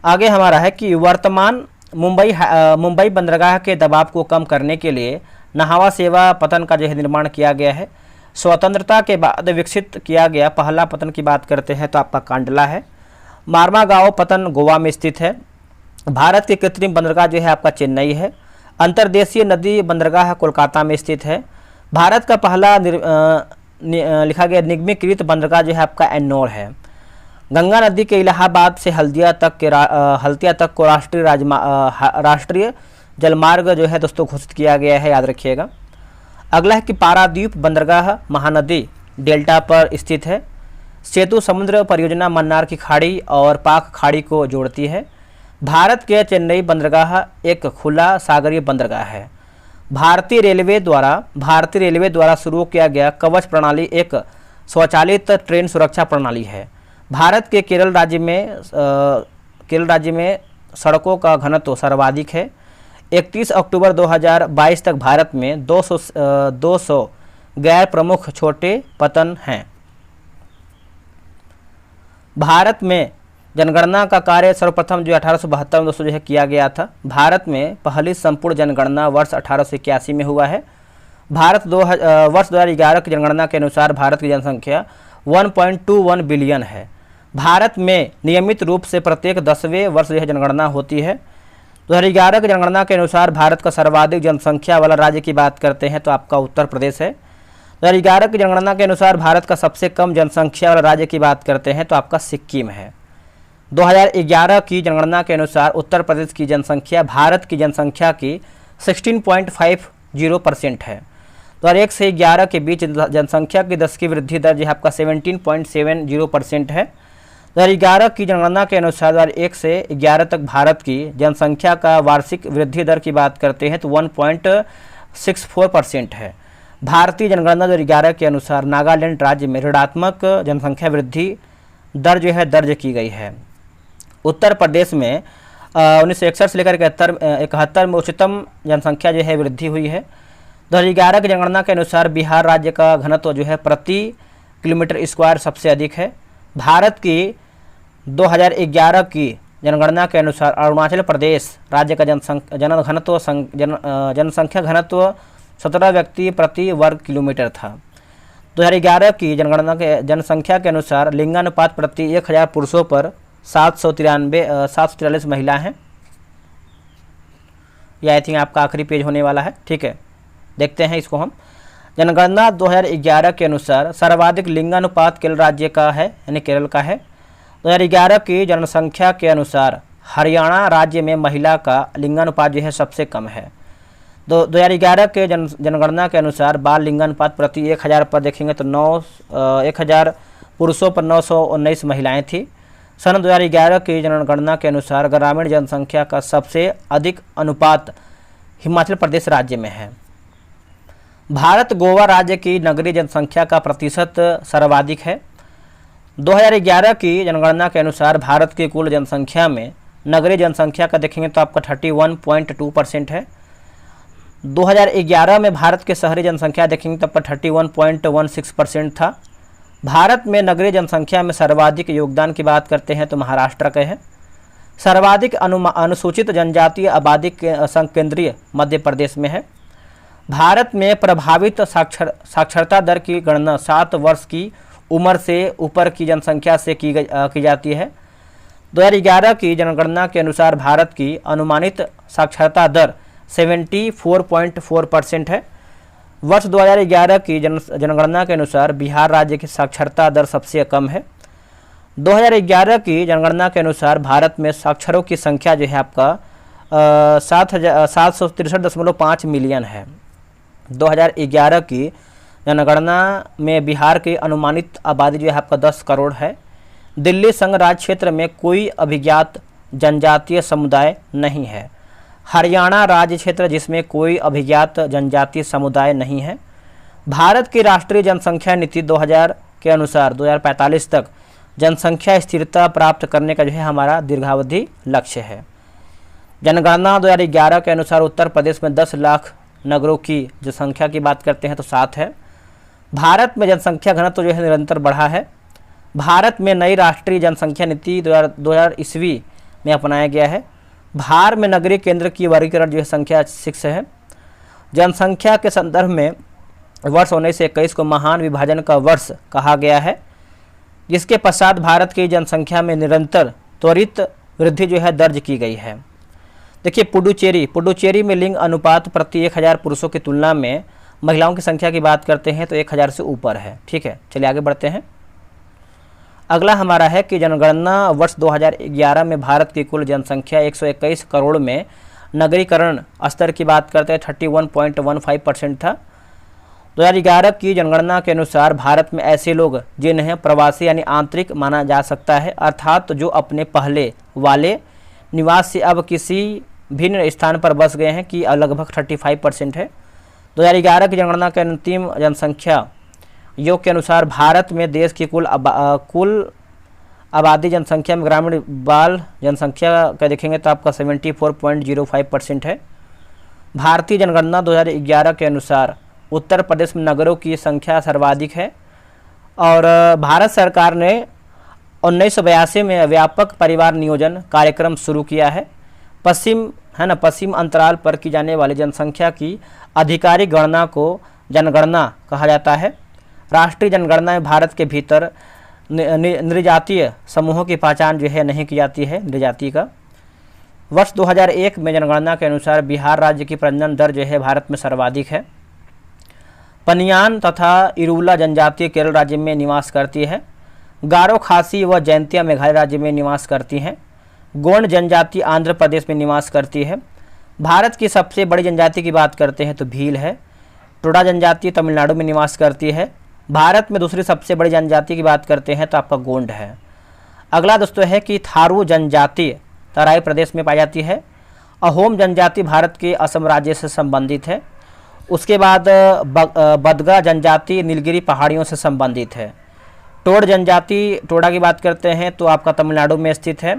आगे हमारा है कि वर्तमान मुंबई बंदरगाह के दबाव को कम करने के लिए नहावा सेवा पतन का जो है निर्माण किया गया है। स्वतंत्रता के बाद विकसित किया गया पहला पतन की बात करते हैं तो आपका कांडला है। मार्मागांव पतन गोवा में स्थित है। भारत के कृत्रिम बंदरगाह जो है आपका चेन्नई है। अंतर्देशीय नदी बंदरगाह कोलकाता में स्थित है। भारत का पहला लिखा गया निगमीकृत बंदरगाह जो है आपका एन्नौर है। गंगा नदी के इलाहाबाद से हल्दिया तक को राष्ट्रीय जलमार्ग जो है दोस्तों घोषित किया गया है, याद रखिएगा। अगला है कि पारादीप बंदरगाह महानदी डेल्टा पर स्थित है। सेतु समुद्र परियोजना मन्नार की खाड़ी और पाक खाड़ी को जोड़ती है। भारत के चेन्नई बंदरगाह एक खुला सागरीय बंदरगाह है। भारतीय रेलवे द्वारा शुरू किया गया कवच प्रणाली एक स्वचालित ट्रेन सुरक्षा प्रणाली है। भारत के केरल राज्य में सड़कों का घनत्व सर्वाधिक है। 31 अक्टूबर 2022 तक भारत में 200 गैर प्रमुख छोटे पतन हैं। भारत में जनगणना का कार्य सर्वप्रथम जो 1872 में दोस्तों जो है किया गया था। भारत में पहली संपूर्ण जनगणना वर्ष 1881 में हुआ है। वर्ष 2011 की जनगणना के अनुसार भारत की जनसंख्या 1.21 बिलियन है। भारत में नियमित रूप से प्रत्येक 10वें वर्ष जो है जनगणना होती है। 2011 की जनगणना के अनुसार भारत का सर्वाधिक जनसंख्या वाला राज्य की बात करते हैं तो आपका उत्तर प्रदेश है। 2011 की जनगणना के अनुसार भारत का सबसे कम जनसंख्या वाला राज्य की बात करते हैं तो आपका सिक्किम है। 2011 की जनगणना के अनुसार उत्तर प्रदेश की जनसंख्या भारत की जनसंख्या की 16.50% है। 2001 से 11 के बीच जनसंख्या की 10 की वृद्धि दर जो है आपका 17.70% है। 2011 की जनगणना के अनुसार 2001 से 11 तक भारत की जनसंख्या का वार्षिक वृद्धि दर की बात करते हैं तो 1.64% है। भारतीय जनगणना 2011 के अनुसार नागालैंड राज्य में ऋणात्मक जनसंख्या वृद्धि दर जो है दर्ज की गई है। उत्तर प्रदेश में 1961 से लेकर 71 में उच्चतम जनसंख्या जो है वृद्धि हुई है। 2011 की जनगणना के अनुसार बिहार राज्य का घनत्व जो है प्रति किलोमीटर स्क्वायर सबसे अधिक है। भारत की 2011 की जनगणना के अनुसार अरुणाचल प्रदेश राज्य का जनसंख्या घनत्व 17 व्यक्ति प्रति वर्ग किलोमीटर था। 2011 की जनगणना के जनसंख्या के अनुसार लिंगानुपात प्रति 1000 पुरुषों पर 743 महिला हैं। यह आई थिंक आपका आखिरी पेज होने वाला है, ठीक है। देखते हैं इसको हम। जनगणना 2011 के अनुसार सर्वाधिक लिंगानुपात केरल राज्य का है, यानी केरल का है। 2011 की जनसंख्या के अनुसार हरियाणा राज्य में महिला का लिंगानुपात जो है सबसे कम है। 2011 के जनगणना के अनुसार बाल लिंगानुपात प्रति 1000 पर देखेंगे तो 1000 पुरुषों पर 919 महिलाएं थी। सन 2011 की जनगणना के अनुसार ग्रामीण जनसंख्या का सबसे अधिक अनुपात हिमाचल प्रदेश राज्य में है। भारत गोवा राज्य की नगरीय जनसंख्या का प्रतिशत सर्वाधिक है। 2011 की जनगणना के अनुसार भारत की कुल जनसंख्या में नगरीय जनसंख्या का देखेंगे तो आपका 31.2% है। 2011 में भारत के शहरी जनसंख्या देखेंगे तो आपका 31.16% था। भारत में नगरीय जनसंख्या में सर्वाधिक योगदान की बात करते हैं तो महाराष्ट्र का है। सर्वाधिक अनुसूचित जनजातीय आबादी के संकेंद्रीय मध्य प्रदेश में है। भारत में प्रभावित साक्षरता दर की गणना 7 वर्ष की उम्र से ऊपर की जनसंख्या से की जाती है। 2011 की जनगणना के अनुसार भारत की अनुमानित साक्षरता दर 74.4% है। वर्ष 2011 की जनगणना के अनुसार बिहार राज्य की साक्षरता दर सबसे कम है। 2011 की जनगणना के अनुसार भारत में साक्षरों की संख्या जो है आपका 763.5 मिलियन है। 2011 की जनगणना में बिहार की अनुमानित आबादी जो है आपका 10 करोड़ है। दिल्ली संघ राज्य क्षेत्र में कोई अभिज्ञात जनजातीय समुदाय नहीं है। हरियाणा राज्य क्षेत्र जिसमें कोई अभिज्ञात जनजातीय समुदाय नहीं है। भारत की राष्ट्रीय जनसंख्या नीति 2000 के अनुसार 2045 तक जनसंख्या स्थिरता प्राप्त करने का जो है हमारा दीर्घावधि लक्ष्य है। जनगणना 2011 के अनुसार उत्तर प्रदेश में 10 लाख नगरों की जो संख्या की बात करते हैं तो 7 है। भारत में जनसंख्या घनत्व जो है निरंतर बढ़ा है। भारत में नई राष्ट्रीय जनसंख्या नीति 2000 ईस्वी में अपनाया गया है। भारत में नगरीय केंद्र की वर्गीकरण जो है संख्या 6 है। जनसंख्या के संदर्भ में वर्ष 1921 को महान विभाजन का वर्ष कहा गया है, जिसके पश्चात भारत की जनसंख्या में निरंतर त्वरित वृद्धि जो है दर्ज की गई है। देखिए पुडुचेरी में लिंग अनुपात प्रति 1000 पुरुषों की तुलना में महिलाओं की संख्या की बात करते हैं तो 1000 से ऊपर है। ठीक है, चलिए आगे बढ़ते हैं। अगला हमारा है कि जनगणना वर्ष 2011 में भारत की कुल जनसंख्या 121 करोड़ में नगरीकरण स्तर की बात करते हैं 31.15% था। 2011 की जनगणना के अनुसार भारत में ऐसे लोग जिन्हें प्रवासी यानी आंतरिक माना जा सकता है, अर्थात जो अपने पहले वाले निवास से अब किसी भिन्न स्थान पर बस गए हैं, कि लगभग 35% है। 2011 की जनगणना के अंतिम जनसंख्या योग के अनुसार भारत में देश की कुल आबादी जनसंख्या में ग्रामीण बाल जनसंख्या का देखेंगे तो आपका 74.05% है। भारतीय जनगणना 2011 के अनुसार उत्तर प्रदेश में नगरों की संख्या सर्वाधिक है और भारत सरकार ने 1982 में व्यापक परिवार नियोजन कार्यक्रम शुरू किया है। पश्चिम अंतराल पर की जाने वाली जनसंख्या की आधिकारिक गणना को जनगणना कहा जाता है। राष्ट्रीय जनगणना में भारत के भीतर नृजातीय समूहों की पहचान जो है नहीं की जाती है, नृजाति का। वर्ष 2001 में जनगणना के अनुसार बिहार राज्य की प्रजनन दर जो है भारत में सर्वाधिक है। पनियान तथा इरूला जनजाति केरल राज्य में निवास करती है। गारो, खासी व जैंतिया मेघालय राज्य में निवास करती हैं। गोंड जनजाति आंध्र प्रदेश में निवास करती है। भारत की सबसे बड़ी जनजाति की बात करते हैं तो भील है। टोडा जनजाति तमिलनाडु में निवास करती है। भारत में दूसरी सबसे बड़ी जनजाति की बात करते हैं तो आपका गोंड है। अगला दोस्तों है कि थारू जनजाति तराई प्रदेश में पाई जाती है। अहोम जनजाति भारत के असम राज्य से संबंधित है। उसके बाद बदगा जनजाति नीलगिरी पहाड़ियों से संबंधित है। टोड जनजाति टोडा की बात करते हैं तो आपका तमिलनाडु में स्थित है।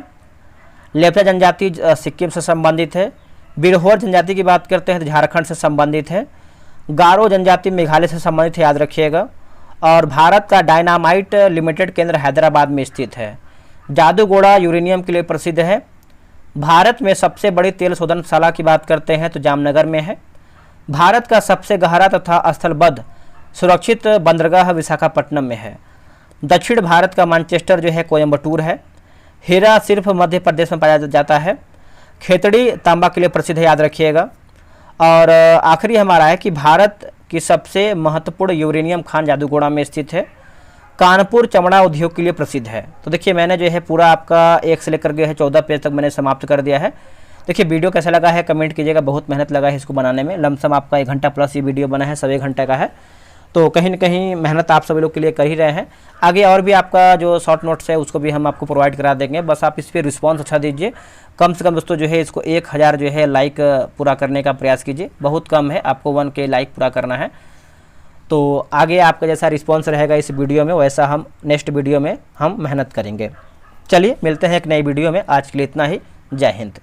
लेप्चा जनजाति सिक्किम से संबंधित है। बिरहोर जनजाति की बात करते हैं तो झारखंड से संबंधित है। गारो जनजाति मेघालय से संबंधित है, याद रखिएगा। और भारत का डायनामाइट लिमिटेड केंद्र हैदराबाद में स्थित है। जादूगोड़ा यूरेनियम के लिए प्रसिद्ध है। भारत में सबसे बड़ी तेल शोधनशाला की बात करते हैं तो जामनगर में है। भारत का सबसे गहरा तथा स्थलबद्ध सुरक्षित बंदरगाह विशाखापट्टनम में है। दक्षिण भारत का मैनचेस्टर जो है कोयम्बटूर है। हीरा सिर्फ मध्य प्रदेश में पाया जाता है। खेतड़ी तांबा के लिए प्रसिद्ध है, याद रखिएगा। और आखिरी हमारा है कि भारत की सबसे महत्वपूर्ण यूरेनियम खान जादूगोड़ा में स्थित है। कानपुर चमड़ा उद्योग के लिए प्रसिद्ध है। तो देखिए मैंने जो है पूरा आपका 1 से लेकर के 14 पेज तक मैंने समाप्त कर दिया है। देखिए वीडियो कैसा लगा है कमेंट कीजिएगा। बहुत मेहनत लगा है इसको बनाने में। लमसम आपका 1 घंटा प्लस ये वीडियो बना है, 1.25 घंटे का है। तो कहीं न कहीं मेहनत आप सभी लोग के लिए कर ही रहे हैं। आगे और भी आपका जो शॉर्ट नोट्स है उसको भी हम आपको प्रोवाइड करा देंगे। बस आप इस पर रिस्पांस अच्छा दीजिए। कम से कम दोस्तों जो है इसको 1000 जो है लाइक पूरा करने का प्रयास कीजिए। बहुत कम है, आपको 1K लाइक पूरा करना है। तो आगे आपका जैसा रिस्पांस रहेगा इस वीडियो में वैसा हम नेक्स्ट वीडियो में हम मेहनत करेंगे। चलिए मिलते हैं एक नई वीडियो में। आज के लिए इतना ही। जय हिंद।